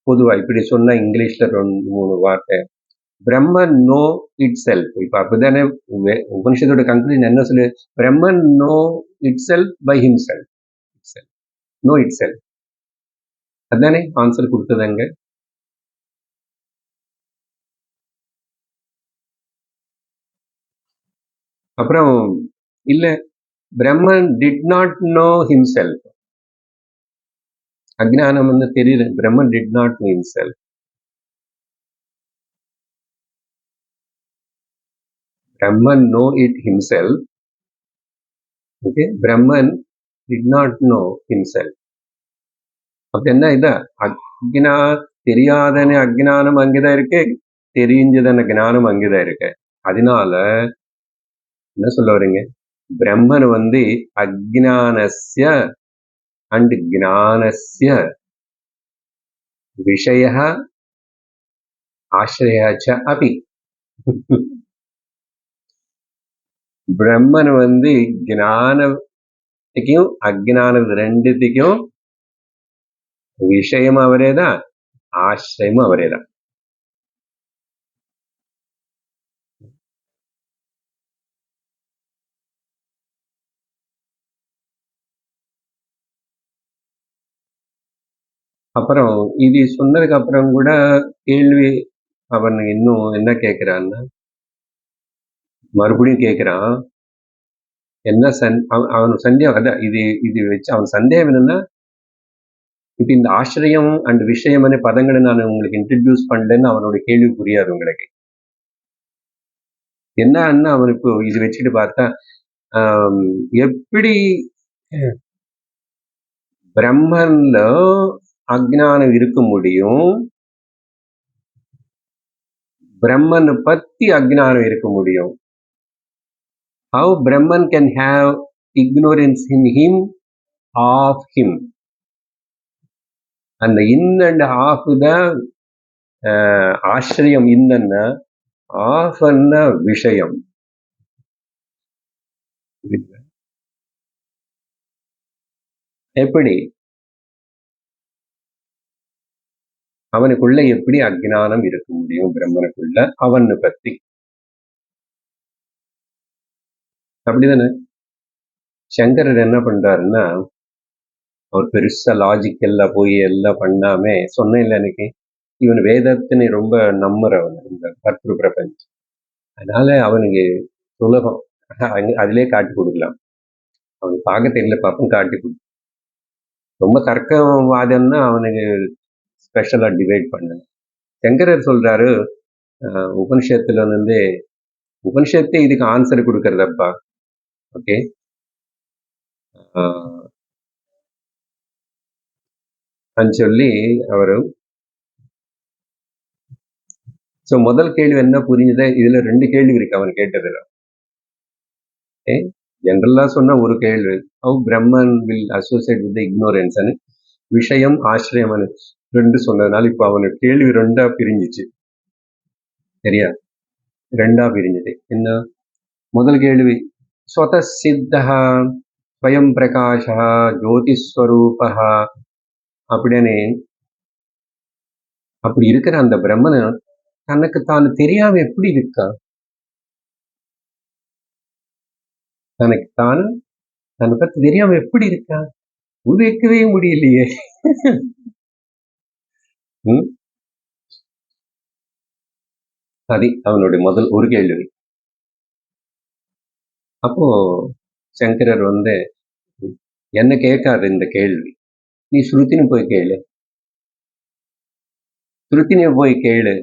[SPEAKER 1] பொதுவா இப்படி சொன்னா இங்கிலீஷ்ல 2-3 வார்த்தை பிரம்மன் நோ இட் செல்ஃப். இப்ப அப்படித்தானே உபனிஷத்தோட கன்க்ளூஷன் என்ன சொல்லு? Brahman know itself by himself. Know itself. அதானே ஆன்சர் கொடுத்ததுங்க. அப்புறம் இல்ல, Brahman did not know himself. அஜ்ஞானம் வந்து தெரியல. Brahman did not know himself. Brahman know it himself. Okay, Brahman did not know himself. அப்ப என்ன இது? அக்ஞா தெரியாதன அஜ்ஞானம் அங்கேதான் இருக்கு, தெரிஞ்சதான ஞானம் அங்கேதான் இருக்கு. அதனால என்ன சொல்ல வரீங்க? பிரம்மன் வந்து அஜ்ஞானஸ்ய அண்ட் ஞானஸ்ய விஷய ஆசிரயாச்ச அபி. பிரம்மன் வந்து ஞானத்துக்கும் அஜ்ஞானம் ரெண்டுத்துக்கும் விஷயம் அவரேதான், ஆசிரியமும் அவரேதான். அப்புறம் இது சொன்னதுக்கு அப்புறம் கூட கேள்வி அவன் இன்னும் என்ன கேட்கிறான்னா, மறுபடியும் கேட்கிறான். என்ன அவன் சந்தேகம் அதான் இது வச்சு அவன் சந்தேகம் என்னன்னா, இப்ப இந்த ஆசிரியம் அண்ட் விஷயம் பதங்களை நான் உங்களுக்கு இன்ட்ரடியூஸ் பண்ணலன்னு அவனோட கேள்வி புரியாது உங்களுக்கு. என்னன்னா அவன் இப்போ இது வச்சுட்டு பார்த்தா எப்படி பிரம்மன்ல அஜ்ஞானம் இருக்க முடியும், பிரம்மன் பத்தி அஜ்ஞானம் இருக்க முடியும்? How Brahman can have ignorance in him of him? அந்த இன் அண்ட் ஆஃப் தான் ஆசிரியம். இன்னன்னா ஆஃப் அண்ணா விஷயம். எப்படி அவனுக்குள்ள எப்படி அஜ்ஞானம் இருக்க முடியும் பிரம்மனுக்குள்ள அவனை பத்தி? அப்படிதானே சங்கரர் என்ன பண்றாருன்னா, அவர் பெருசா லாஜிக் எல்லாம் போய் எல்லாம் பண்ணாம சொன்னேன் இல்லை எனக்கு, இவன் வேதத்தினை ரொம்ப நம்புறவன் இந்த கர்த்திரு பிரபஞ்சம். அதனால அவனுக்கு சுலபம், அதிலே காட்டி கொடுக்கலாம். அவனுக்கு பார்க்க தெரியல, பாப்பம் காட்டி கொடு. ரொம்ப தர்க்கவாதம்னா அவனுக்கு ஸ்பெஷலா டிவைட் பண்ண. சங்கரர் சொல்றாரு, உபனிஷத்துல வந்து உபனிஷத்தே இதுக்கு ஆன்சர் கொடுக்கறதப்பா. ஓகே, சொல்லி அவரு முதல் கேள்வி என்ன புரிஞ்சுத? இதுல ரெண்டு கேள்வி இருக்கு அவன் கேட்டதுல. ஜென்ரலா சொன்ன ஒரு கேள்வி, how Brahman will associate with ignorance, விஷயம் ஆசிரியம் ரெண்டு சொன்னதுனால இப்ப அவனுக்கு கேள்வி ரெண்டா பிரிஞ்சிச்சு. சரியா? ரெண்டா பிரிஞ்சுது. என்ன முதல் கேள்வி, ஸ்வத சித்தா ஸ்வயம் பிரகாஷா ஜோதிஸ்வரூபா அப்படின்னு அப்படி இருக்கிற அந்த பிரம்மன் தனக்கு தான் தெரியாம எப்படி இருக்கா? தனக்கு தான் தன்னை பத்தி தெரியாம எப்படி இருக்கா? உதைக்கவே முடியலையே. அது அவனுடைய முதல் ஒரு கேள்வி. அப்போ சங்கரர் வந்து, என்ன கேட்காது இந்த கேள்வி, நீ ஸ்ருத்தினு போய் கேளு, ஸ்ருத்தினு போய் கேளு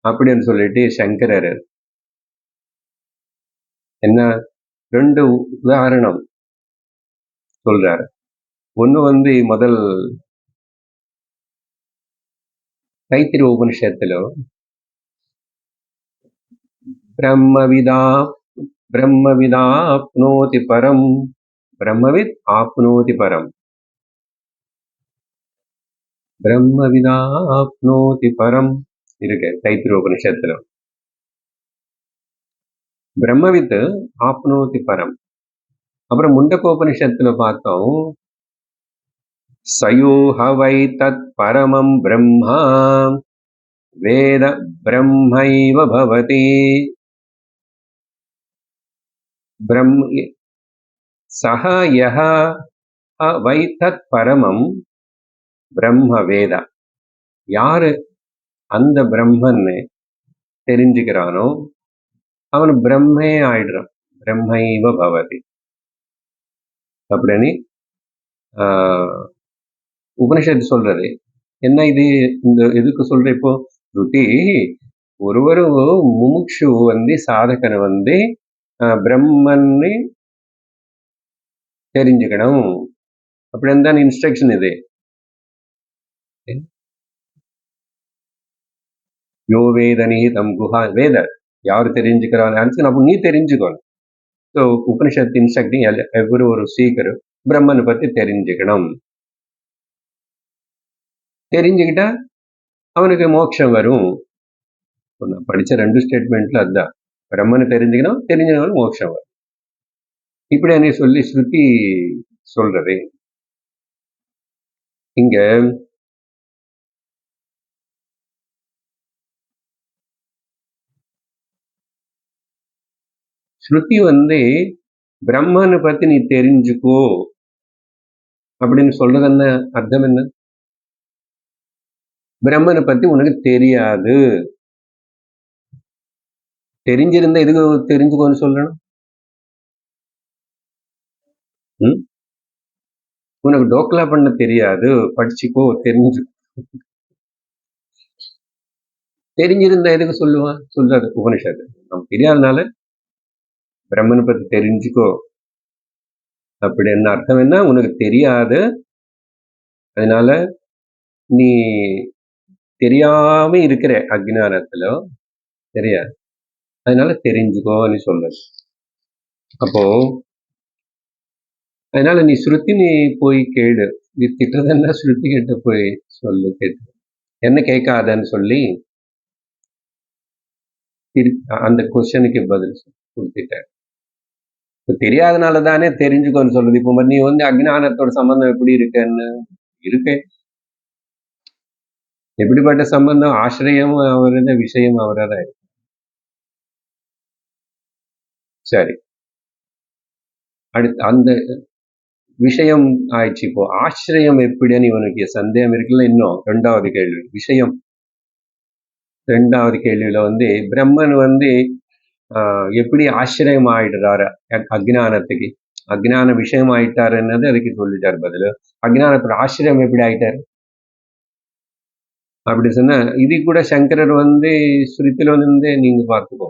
[SPEAKER 1] அப்படின்னு சொல்லிட்டு சங்கரர் என்ன ரெண்டு உதாரணம் சொல்றாரு. ஒண்ணு வந்து முதல் தைத்திரிய உபனிஷத்துல பிரம்மவிதாப்னோதி பரம், பிரம்மவித் ஆப்னோதி பரம், பிரம்மவிதாப்னோதி பரம் இருக்கு தைத்திரிய உபனிஷத்துல. பிரம்மவித் ஆப்னோதி பரம். அப்புறம் முண்டகோபனிஷத்துல பார்த்தோம், சயோஹ வை தத் பரமம் பிரம்மா வேத பிரம்மைவ பவதி. சஹ யஹ வை தத் பரமம் பிரம்ம வேத. யாரு அந்த பிரம்மன்னு தெரிஞ்சுக்கிறானோ அவன் பிரம்மே ஆயிடுறான். பிரம்மைவ பவதி அப்படின்னு உபனிஷத்து சொல்றது. என்ன இது? இந்த எதுக்கு சொல்ற இப்போ? ஸ்ருதி ஒருவரு முமுட்சு சாதகனை பிரம்மன்னு தெரிஞ்சுக்கணும் அப்படின்னு தான் இன்ஸ்ட்ரக்ஷன் இது. யோ வேதனி தம் குஹா வேத யாரு தெரிஞ்சுக்கிறான்னு அப்போ நீ தெரிஞ்சுக்கணும். ஸோ உபனிஷத்து இன்ஸ்ட்ரக்டிங் எவ்வளவு ஒரு சீக்கிரம் பிரம்மனை பத்தி தெரிஞ்சுக்கணும். தெரிஞ்சுக்கிட்டா அவனுக்கு மோட்சம் வரும். நான் படிச்ச 2 ஸ்டேட்மெண்ட்ல அதுதான். பிரம்மனை தெரிஞ்சுக்கணும், தெரிஞ்சவனுக்கு மோட்சம் வரும். இப்படி என்னை சொல்லி ஸ்ருதி சொல்றது. இங்க ஸ்ருதி பிரம்மனை பத்தி நீ தெரிஞ்சுக்கோ அப்படின்னு சொல்றது என்ன அர்த்தம்? என்ன? பிரம்மனை பத்தி உனக்கு தெரியாது. தெரிஞ்சிருந்தா எதுக்கு தெரிஞ்சுக்கோன்னு சொல்லணும்? உனக்கு டோக்லா பண்ண தெரியாது, படிச்சுக்கோ, தெரிஞ்சுக்கோ. தெரிஞ்சிருந்தா எதுக்கு சொல்லுவான்? சொல்லாது உபனிஷத்து. நமக்கு தெரியாதனால பிரம்மனை பத்தி தெரிஞ்சுக்கோ அப்படி என்ன அர்த்தம்? என்ன? உனக்கு தெரியாது, அதனால நீ தெரியாம இருக்கிற அஜ்ஞானத்துல, தெரியாது, அதனால தெரிஞ்சுக்கோன்னு சொல்றது. அப்போ அதனால நீ ஸ்ருதி நீ போய் கேடு. நீ திட்டுறதெல்லாம் ஸ்ருதி கிட்ட போய் சொல்லு, கேட்டு என்ன கேட்காதன்னு சொல்லி அந்த கொஸ்டனுக்கு பதில் கொடுத்துட்டேன். இப்போ தெரியாதனால தானே தெரிஞ்சுக்கோன்னு சொல்றது. இப்போ நீ அஜ்ஞானத்தோட சம்பந்தம் எப்படி இருக்குன்னு இருக்கு. எப்படிப்பட்ட சம்பந்தம்? ஆசிரியம் அவரது, விஷயம் அவரதா இருக்கு. சரி, அடுத்து அந்த விஷயம் ஆயிடுச்சு. இப்போ ஆசிரியம் எப்படின்னு இவனுக்கு சந்தேகம் இருக்குல்ல. இன்னும் 2வது கேள்வி விஷயம். 2வது கேள்வியில பிரம்மன் எப்படி ஆசிரியம் ஆயிடுறாரு அஜ்ஞானத்துக்கு? அஜ்ஞான விஷயம் ஆயிட்டாருன்னது அதுக்கு சொல்லிட்டாரு பதில். அஜ்ஞானத்தோட ஆசிரியம் எப்படி ஆயிட்டாரு அப்படி சொன்ன இது கூட சங்கரர் ஸ்ருதியில நீங்க பார்த்துக்கோ,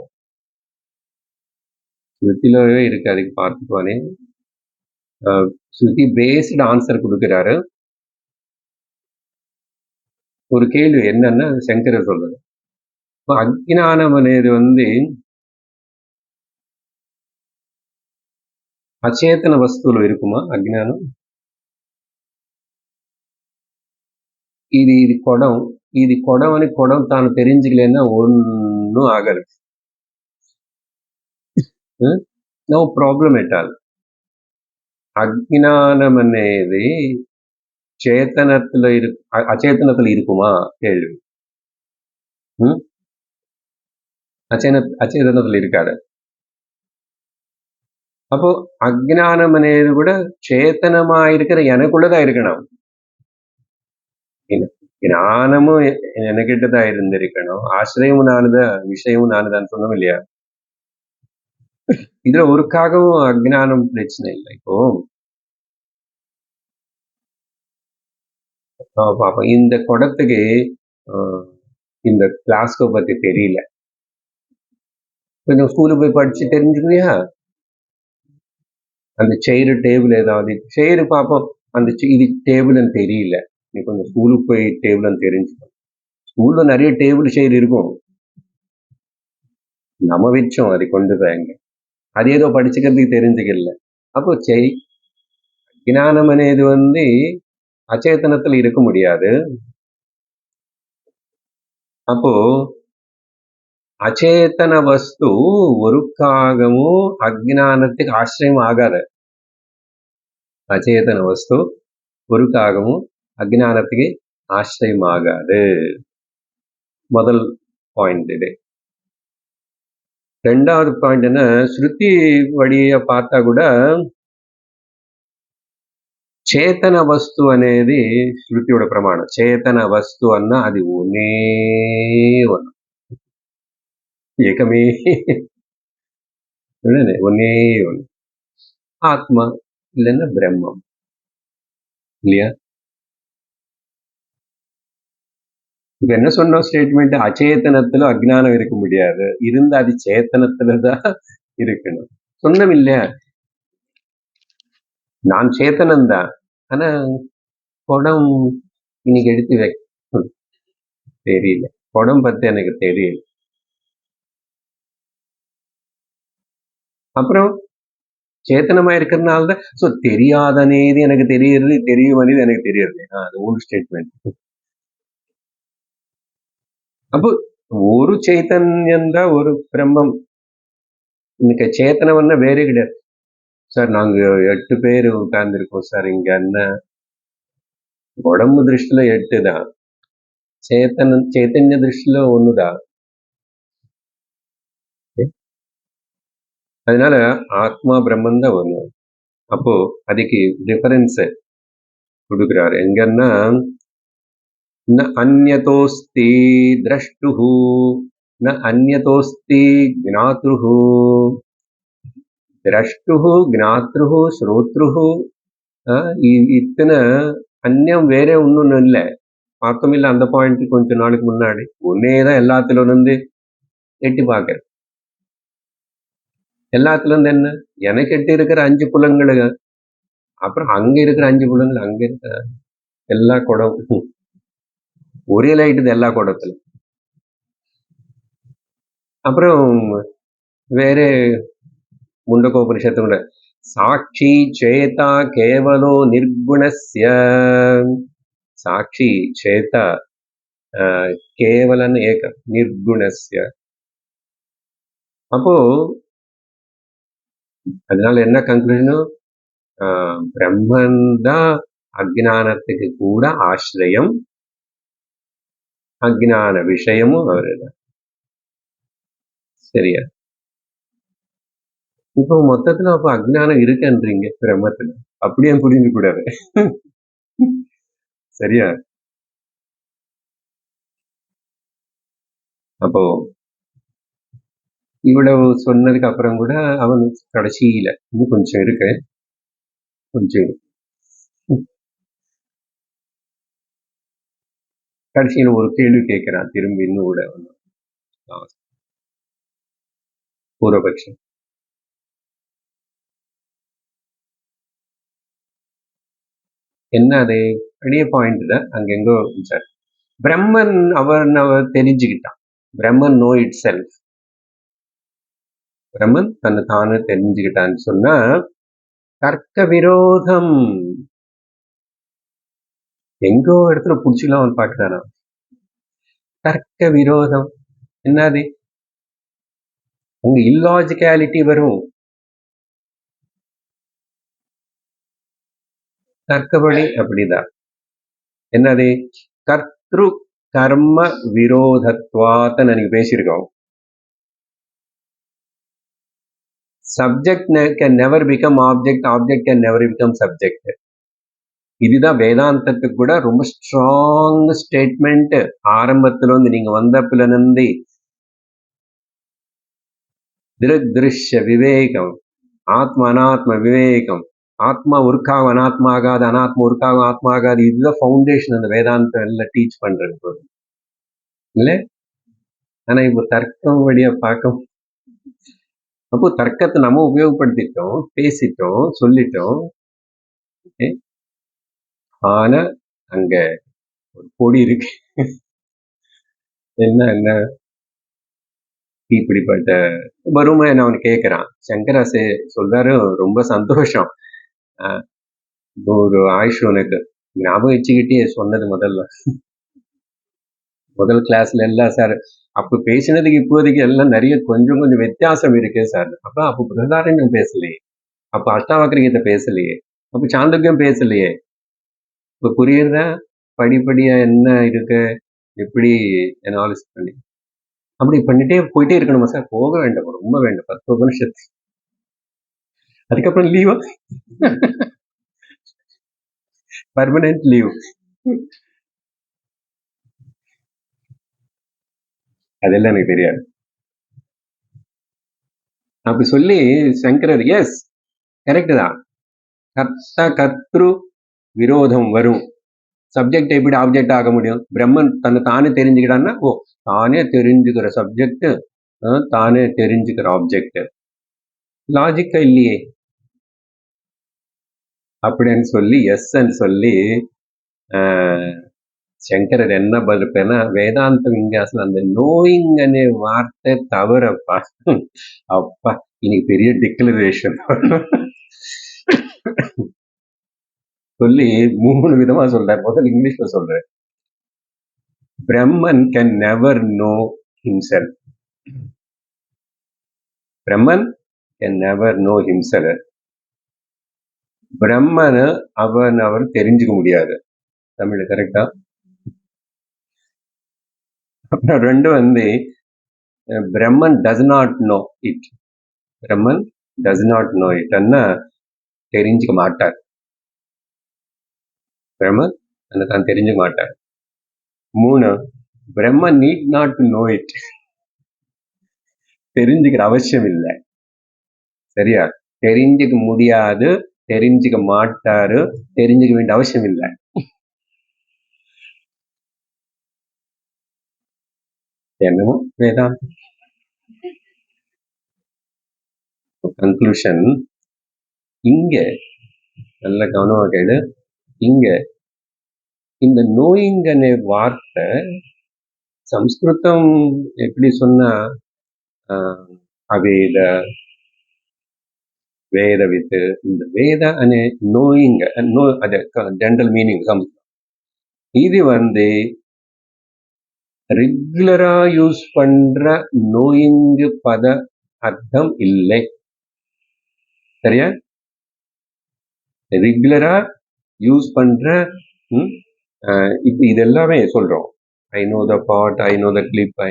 [SPEAKER 1] ஸ்ருதியிலவே இருக்கு, அதுக்கு பார்த்துக்கோனே. ஸ்ருதி பேஸ்டு ஆன்சர் கொடுக்கிறாரு. ஒரு கேள்வி என்னன்னா சங்கரர் சொல்றது, அஜ்ஞானம் అనేది అచేతన వస్తువులు இருக்குமா? అజ్ఞానం ఇది కొడం, ఇది కొడం అని కొడం తాను தெரிஞ்சுக்கலன்னா ஒன்றும் ஆகல. No problem at all. అజ్ఞానం అనేది చేతనத்துல అచేతనத்துல இருக்குமா? கேள்வி. అచేతనத்துல இருக்காது. அப்போ அஜ்ஞானம் అనేది కూడా చేతనமா இருக்கிற எனக்குள்ளதான் இருக்கணும். ஞானமும் எனக்கிட்டதான் இருந்திருக்கணும், ஆசிரியமும் நானுதான், விஷயமும் நானுதான் சொன்னோம் இல்லையா? இதுல ஒருக்காகவும் அஜ்ஞானம் பிரச்சனை இல்லை. இப்போ பாப்போம், இந்த குடத்துக்கு இந்த கிளாஸ்கோ பத்தி தெரியல, கொஞ்சம் ஸ்கூலுக்கு போய் படிச்சு தெரிஞ்சுக்குவியா? அந்த செயிரு டேபிள் ஏதாவது செயிரு பார்ப்போம், அந்த இது டேபிள்னு தெரியல, நீ கொஞ்சம் ஸ்கூலுக்கு போய் டேபிள்னு தெரிஞ்சுக்கணும். ஸ்கூல்ல நிறைய டேபிள் செயிர் இருக்கும், நம்ம வச்சோம் அதை கொண்டு போய், அது ஏதோ படிச்சுக்கிறதுக்கு தெரிஞ்சுக்கல. அப்போ ஞானம் అనేది அச்சேதனத்துல இருக்க முடியாது. அப்போ அச்சேதன வஸ்து ஒருக்காகவும் அஜ்ஞானத்துக்கு ஆசிரியம் ஆகாது. அச்சேதன வஸ்து ஒருக்காகவும் அஜ்ஞானத்துக்கு ஆசிரியம் ஆகாது. முதல் பாயிண்ட் இது. ரெண்டாவது பாயிண்ட் என்ன, ஸ்ருதி వడియ பார்த்தா కూడా చేతన వస్తు అనేది శృతిயோட ప్రమాణం. చేతన వస్తు అన్న అది ఒనే ఒన్న ఏకమే ஒன்னே ஒன்று, ஆத்மா இல்லைன்னா பிரம்மம் இல்லையா? இப்ப என்ன சொன்னோம் ஸ்டேட்மெண்ட், அச்சேதனத்துல அஜ்ஞானம் இருக்க முடியாது, இருந்த அது சேத்தனத்துலதான் இருக்கணும் சொன்னோம் இல்லையா? நான் சேத்தனம்தான், ஆனா குடம் இன்னைக்கு எடுத்து தெரியல, குடம் பத்தி எனக்கு தெரியல. அப்புறம் சேத்தனமா இருக்கிறதுனாலதான் ஸோ தெரியாதனேது எனக்கு தெரியுது, தெரியுமனது எனக்கு தெரியுது. அது ஓல்டு ஸ்டேட்மெண்ட். அப்போ ஒரு சைத்தன்யம் தான், ஒரு பிரம்மம். இன்னைக்கு சேத்தனம்னா வேறே கிடையாது. சார் நாங்க 8 பேர் உட்கார்ந்துருக்கோம் சார் இங்க, என்ன உடம்பு திருஷ்டில 8 தான், చైతన్య దృష్టిలో ஒண்ணுதான். அதனால ஆத்மா பிரம்மன் தான் ஒண்ணு. அப்போ அதுக்கு டிஃபரன்ஸ் கொடுக்குறாரு எங்கன்னா, ந அந்யதோஸ்தி திரஷ்டுஹு ந அந்யதோஸ்தி ஞாத்ருஹு. திரஷ்டுஹு ஞாத்ருஹு ஸ்ரோத்ருஹு இத்தனை அந்நியம் வேற ஒன்றும் இல்லை. பார்த்தோமில்ல அந்த பாயிண்ட் கொஞ்ச நாளுக்கு முன்னாடி, ஒன்னேதான் எல்லாத்துல இருந்து எட்டி பார்க்க. எல்லாத்துல இருந்து என்ன, எனக்கு எட்டி இருக்கிற 5 புலன்களுங்க, அப்புறம் அங்க இருக்கிற 5 புலன்கள், அங்க இருக்கிற எல்லா குடம் ஒரே லைட்டு எல்லா குடத்துல. அப்புறம் வேற முண்டகோபனிஷத்து கூட சாட்சி சேதா கேவலோ நிர்குணஸ்ய, சாட்சி சேதா கேவலன் ஏக நிர்குணஸ்ய. அப்போ அதனால என்ன கன்க்ளூஷனும், பிரம்மன் தான் அஜ்ஞானத்துக்கு கூட ஆசிரியம், அஜ்ஞான விஷயமும் அவருதான். சரியா? இப்போ மொத்தத்துல அப்ப அஜ்ஞானம் இருக்குன்றீங்க பிரம்மத்துல, அப்படியே புரிஞ்சு கூடாது. சரியா? அப்போ இவ்வளவு சொன்னதுக்கு அப்புறம் கூட அவன் கடைசியில இன்னும் கொஞ்சம் இருக்கு, கொஞ்சம் கடைசியில ஒரு கேள்வி கேட்கிறான் திரும்பி, இன்னும் கூட பூர்வபக்ஷம். என்ன அது பெரிய பாயிண்ட் தான், அங்கெங்கோ சார் பிரம்மன் அவர் தெரிஞ்சுக்கிட்டான். Brahman know itself, Brahman தன்னை தானே தெரிஞ்சுக்கிட்டான்னு சொன்னா தர்க்க விரோதம் எங்கோ இடத்துல புடிச்சுக்கலாம் அவன் பார்க்கிறானா. தர்க்க விரோதம் என்னது, அங்க இல்லாஜிக்காலிட்டி வரும். தர்க்கபடி அப்படிதான். என்னது, கர்த்ரு கர்ம விரோதத்வாத்த நீங்க பேசியிருக்கோம். Subject can never become object, object can never become subject. இதுதான் வேதாந்தத்துக்கு கூட ரொம்ப ஸ்ட்ராங் ஸ்டேட்மெண்ட். ஆரம்பத்துல வந்து நீங்க வந்தப்புல இருந்து திருஷ்ய விவேகம், ஆத்ம அனாத்ம விவேகம், ஆத்மா ஒர்க்காக அனாத்மா ஆகாது, அனாத்மா ஒர்க்காக ஆத்மா ஆகாது, இதுதான் ஃபவுண்டேஷன் அந்த வேதாந்தம் எல்லாம் டீச் பண்றது இல்ல. ஆனா இப்போ தர்க்கம் வழியா பார்க்க, அப்போ தர்க்கத்தை நம்ம உபயோகப்படுத்திட்டோம், பேசிட்டோம், சொல்லிட்டோம். ஆனா அங்க ஒரு பொடி இருக்கு. என்ன இப்படிப்பட்ட வருமா என்ன அவன் கேட்கிறான். சங்கராசே சொல்றாரு, ரொம்ப சந்தோஷம், ஒரு ஆயுஷ் உனக்கு ஞாபகம் வச்சுக்கிட்டே சொன்னது முதல் கிளாஸ்ல எல்லாம் சார் அப்ப பேசினதுக்கு இப்போதைக்கு எல்லாம் நிறைய கொஞ்சம் கொஞ்சம் வித்தியாசம் இருக்கு சார். அப்ப பிரதாரண்யம் பேசலையே, அப்ப அஷ்டாவக்கரகீதை பேசலையே, அப்ப சாந்தோக்கியம் பேசலையே. இப்ப புரியுறதா படிப்படியா என்ன இருக்கு, எப்படி அனாலிசிஸ் பண்ணி அப்படி பண்ணிட்டே போயிட்டே இருக்கணுமா சார்? போக வேண்டாம், ரொம்ப வேண்டாம். 10 உபனிஷத்து அதுக்கப்புறம் லீவா? Permanent leave. அதெல்லாம் எனக்கு தெரியாது. அப்படி சொல்லி சங்கரர் எஸ் கரெக்ட் தான். கர்த்தா கர்த்ரு விரோதம் வரும். சப்ஜெக்ட் எப்படி ஆப்ஜெக்ட் ஆக முடியும்? பிரம்மன் தன்னை தானே தெரிஞ்சுக்கிட்டான்னா, ஓ தானே தெரிஞ்சுக்கிற சப்ஜெக்ட் தானே தெரிஞ்சுக்கிற ஆப்ஜெக்ட், லாஜிக்கா இல்லையே அப்படின்னு சொல்லி எஸ்ன்னு சொல்லி சங்கரர் என்ன பதில்னா, வேதாந்த விஞ்ஞாசம் அந்த நோயிங் அనే வார்த்தை தவறப்பா. அப்பா இன்னைக்கு பெரிய டிக்ளரேஷன் சொல்லி 3 விதமா சொல்றாரு. முதல்ல இங்கிலீஷ்ல சொல்றாரு, Brahman can never know himself. Brahman can never know himself. பிரம்மனை அவர் தெரிஞ்சுக்க முடியாது. தமிழ் கரெக்டா? அப்புறம் 2 Brahman does not know it. Brahman does not know it அண்ணா தெரிஞ்சுக்க மாட்டார். பிரம்மன் தன்னை தான் தெரிஞ்சுக்க மாட்டார். 3 Brahman need not to know it. தெரிஞ்சுக்கிற அவசியம் இல்லை. சரியா? தெரிஞ்சுக்க முடியாது, தெரிஞ்சுக்க மாட்டாரு, தெரிஞ்சுக்க வேண்டிய அவசியம் இல்லை. என்னமோ வேதாந்தம். கன்க்ளூஷன் இங்க நல்ல கவனமா கேளு. இங்க இந்த நோயிங் அనే வார்த்தை சம்ஸ்கிருதம் எப்படி சொன்னா அவேத వేదవిత్, இந்த வேத அనే நோயிங் நோ அது ஜென்ரல் மீனிங். இது ரெகுலரா யூஸ் பண்ற நோயிங் பத அர்த்தம் இல்லை. சரியா? ரெகுலரா யூஸ் பண்ற இப்ப இது எல்லாமே சொல்றோம். I know the pot, I know the clip,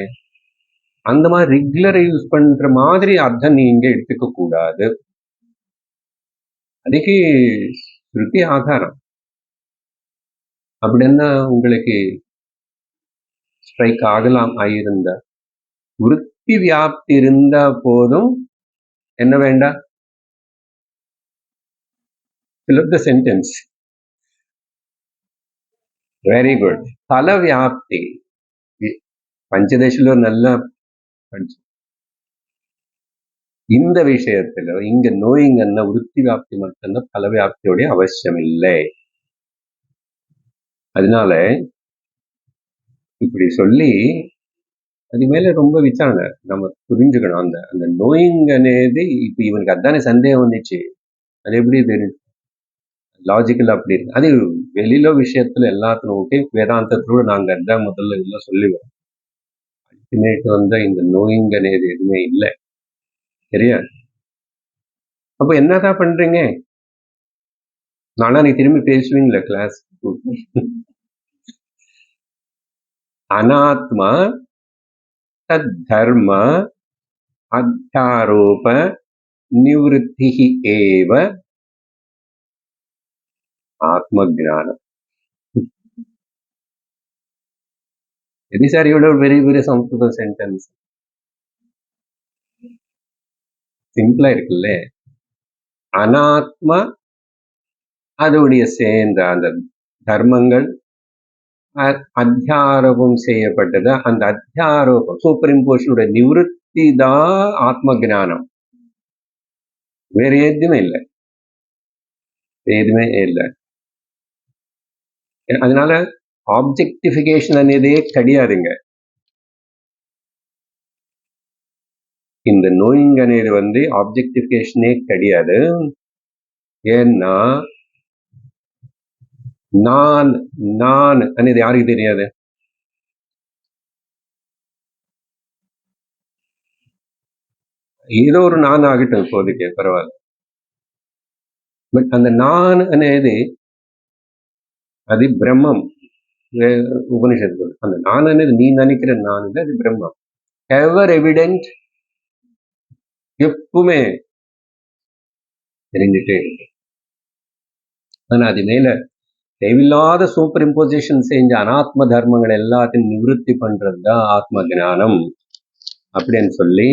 [SPEAKER 1] அந்த மாதிரி ரெகுலரா யூஸ் பண்ற மாதிரி அர்த்தம் நீங்க எடுத்துக்க கூடாது. அதுக்கு ஸ்ருதி ஆதாரம். அப்படின்னா உங்களுக்கு ஸ்ட்ரைக் ஆகலாம் ஆயிருந்த விருத்தி வியாப்தி இருந்தா போதும். என்ன வேண்டாம்? fill up the sentence. Very good. பல வியாப்தி பஞ்சதேசில நல்லா படிச்சு. இந்த விஷயத்துல இங்க நோயிங் என்ன விருத்தி வியாப்தி மட்டும்தான், பல வியாப்தியோடைய அவசியம் இல்லை. அதனால இப்படி சொல்லி அது மேல ரொம்ப விசாரணை நம்ம புரிஞ்சுக்கணும். அந்த அந்த நோயிங் అనేది இப்ப இவனுக்கு அதானே சந்தேகம் வந்துச்சு. அது எப்படி தெரியும்? லாஜிக்கல் அப்படி இருக்கு. அது வெளியில விஷயத்துல எல்லாத்தையும் ஓகே, வேதாந்தத்தோட நாங்க அதான் முதல்ல எல்லாம் சொல்லுவோம். அல்டிமேட் இந்த நோயிங் అనేది எதுவுமே இல்லை. சரியா? அப்ப என்னதான் பண்றீங்க? நானா நீ திரும்பி பேசுவீங்களா கிளாஸ்? அனாத்மா தத் தர்ம அத்தியாரோப நிவృத்தி ஏவ ஆத்ம ஞானம். These are your very very Sanskrit sentence. சிம்பிளா இருக்குல்ல? அனாத்மா அதோடைய சேர்ந்த அந்த தர்மங்கள் அத்தியாரோபம் செய்யப்பட்டது. அந்த அத்தியாரோபம் சூப்பர் இம்போஷனோட நிவృத்தி தான் ஆத்ம ஞானம். வேற எதுவுமே இல்லை, எதுவுமே இல்லை. அதனால ஆப்ஜெக்டிஃபிகேஷன் అనేదే கிடையாதுங்க. இந்த நோயிங் అనేది ஆப்ஜெக்டிஃபிகேஷனே கிடையாது. ஏன்னா நான் நான் అనేది யாருக்கு தெரியாது? ஏதோ ஒரு நான் ஆகட்டும், இப்போதைக்கு பரவாயில்ல. பட் அந்த நான் అనేది అది బ్రహ్మం. உபனிஷத்து அந்த நான் நீ நினைக்கிற நான் இல்லை, அது பிரம்மா. எவர் எவிடென்ட், எப்பவுமே தெரிஞ்சுட்டே இருக்கு. ஆனா அது மேல தேவையில்லாத சூப்பர் இம்போசிஷன் செஞ்ச அனாத்ம தர்மங்கள் எல்லாத்தையும் நிவர்த்தி பண்றதுதான் ஆத்ம ஞானம் அப்படின்னு சொல்லி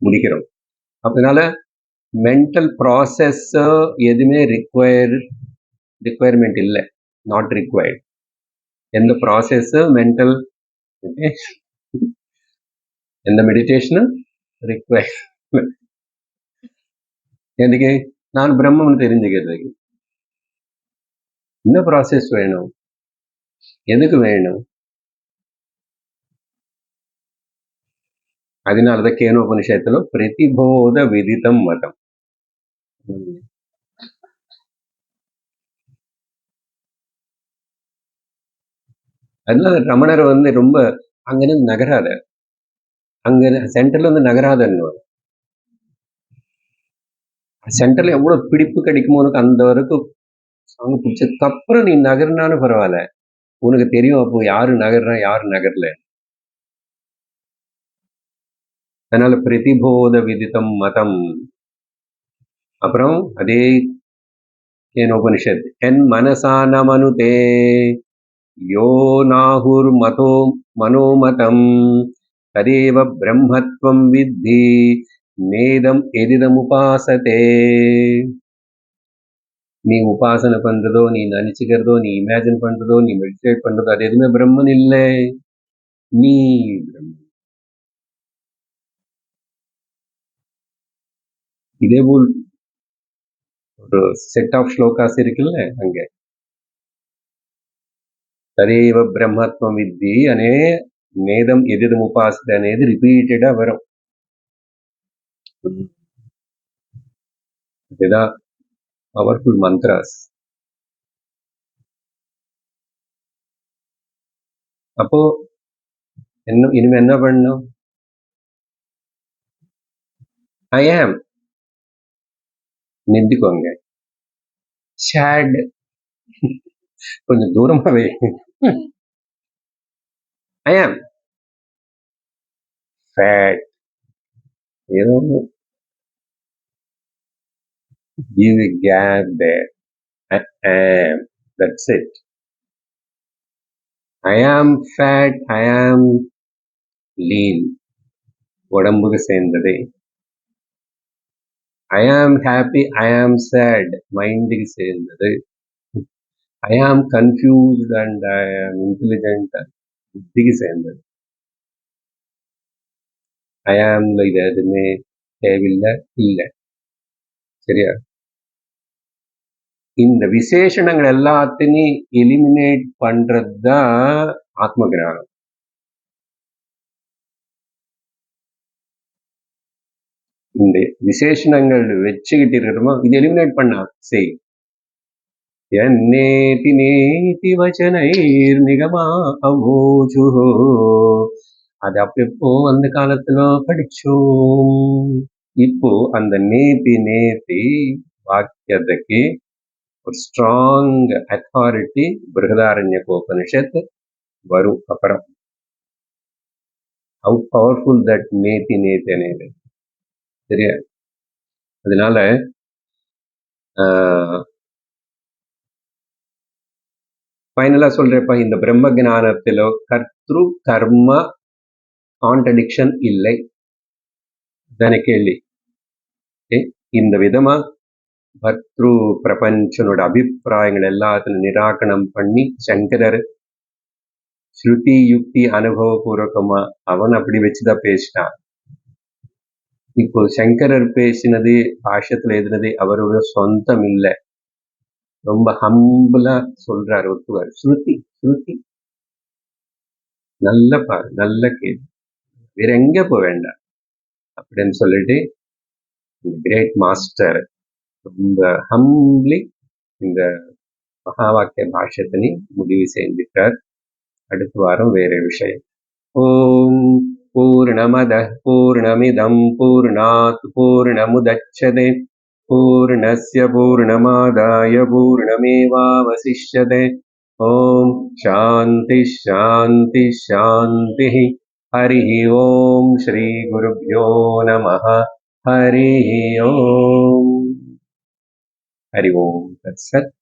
[SPEAKER 1] முடிக்கிறோம். அதனால மென்டல் ப்ராசஸ் எதுவுமே ரிக்குவயர்மெண்ட் இல்லை, நாட் ரிக்வயர்ட். எந்த ப்ராசஸ் மென்டல் எந்த மெடிடேஷனும் ரிக்வயர். எனக்கு நான் பிரம்மன் தெரிஞ்சுக்கிறதுக்கு என்ன ப்ராசஸ் வேணும், எதுக்கு வேணும்? அதனாலதான் கேனோபனிஷத்துல பிரதிபோத விதிதம் மதம். அதனால ரமணர் ரொம்ப அங்கிருந்து நகராத, அங்க சென்டர்ல நகராதன்னு. சென்டர்ல எவ்வளவு பிடிப்பு கிடைக்குமோ உனக்கு அந்த வரைக்கும் அவங்க பிடிச்சதுக்கு அப்புறம் நீ நகர்னாலும் பரவாயில்ல, உனக்கு தெரியும் அப்போ யாரு நகர்றா யாரு நகர்ல. அதனால பிரதிபோத விதிதம் மதம். அப்புறம் அதே கேனோபனிஷத், என் மனசான மனுதே யோ நாகுர் மதோ மனோமதம் ததேவ பிரம்மத்வம் வித்தி நேதம் எதிதம் உபாசதே. நீ உபாசனை பண்றதோ, நீ நினைச்சுக்கிறதோ, நீ இமேஜின் பண்றதோ, நீ மெடிடேட் பண்றதோ, அது எதுவுமே பிரம்மன் இல்லை, நீ பிரம்மன். இதே போல் ஒரு செட் ஆஃப் ஸ்லோகாஸ் இருக்குல்ல, அங்க ததேவ பிரம்மத்வம் வித்தி அனே நேதம் எதிதம் உபாசத்தை అనేది ரிப்பீட்டடா வரும். இதுதான் பவர்ஃபுல் மந்த்ராஸ். அப்போ இனிமே என்ன பண்ணணும்? ஐ ஆம் நிறுத்திக்கோங்க. ஷேட் கொஞ்சம் தூரமாவே ஐ ஆம் ஃபேட், ஏதோ give a gap there. I am, that's it. I am fat, I am lean, உடம்புக்கு சேர்ந்ததே. I am happy, I am sad, மைண்டுக்கு சேர்ந்தது. I am confused and I am intelligent, புத்திக்கு சேர்ந்தது. I am இது எதுவுமே தேவையில்லை, இல்லை. சரியா? இந்த விசேஷணங்கள் எல்லாத்தையும் எலிமினேட் பண்றதுதான் ஆத்ம ஞானம். இந்த விசேஷணங்கள் வச்சுக்கிட்டு இருக்கிறோமோ இது எலிமினேட் பண்ணா செய். நேதி நேதி வச்சனைர் நிகமா அவோஜு, அது அப்போ அந்த காலத்துல படிச்சோம். இப்போ அந்த நேதி நேதி வாக்கியத்துக்கு ஒரு ஸ்ட்ராங் அத்தாரிட்டி பிருஹதாரண்யகோபனிஷத் வரும். அப்புறம் ஹவு பவர்ஃபுல் தட் நேதி நேதி అనేది, சரியா? அதனால ஃபைனலா சொல்றப்ப இந்த பிரம்ம ஞானத்திலோ கர்த்ரு கர்ம கான்ட்ரடிக்ஷன் இல்லை தானே கேள்வி. இந்த விதமா பர்த்ரு பிரபஞ்சனோட அபிப்பிராயங்கள் எல்லாத்தையும் நிராகரணம் பண்ணி சங்கரர் ஸ்ருதி யுக்தி அனுபவபூர்வகமா அவன் அப்படி வச்சுதான் பேசிட்டான். இப்போ சங்கரர் பேசினது பாஷ்யத்துல எழுதினது அவரோட சொந்தம் இல்லை, ரொம்ப ஹம்பிளா சொல்றாரு, ஒத்துவார். ஸ்ருதி ஸ்ருதி நல்ல பாரு, நல்ல கேள்வி, வேற எங்க போக வேண்டாம் அப்படின்னு சொல்லிட்டு கிரேட் மாஸ்டர் ரொம்ப ஹம்பிளி இந்த மகா வாக்கிய பாஷ்யத்தினை முடிவு செய்திருக்கார். அடுத்த வாரம் வேற விஷயம். ஓம் பூர்ணமத பூர்ணமிதம் பூர்ணாத் பூர்ணமுதச்யதே பூர்ணஸ்ய பூர்ணமாதாய பூர்ணமேவாவசிஷ்யதே. ஓம் சாந்தி சாந்தி சாந்தி. ஹரி ஓம் ஸ்ரீ குருப்யோ நமஹ. ஹரி ஓம். ஹரி ஓம் தத்சத்.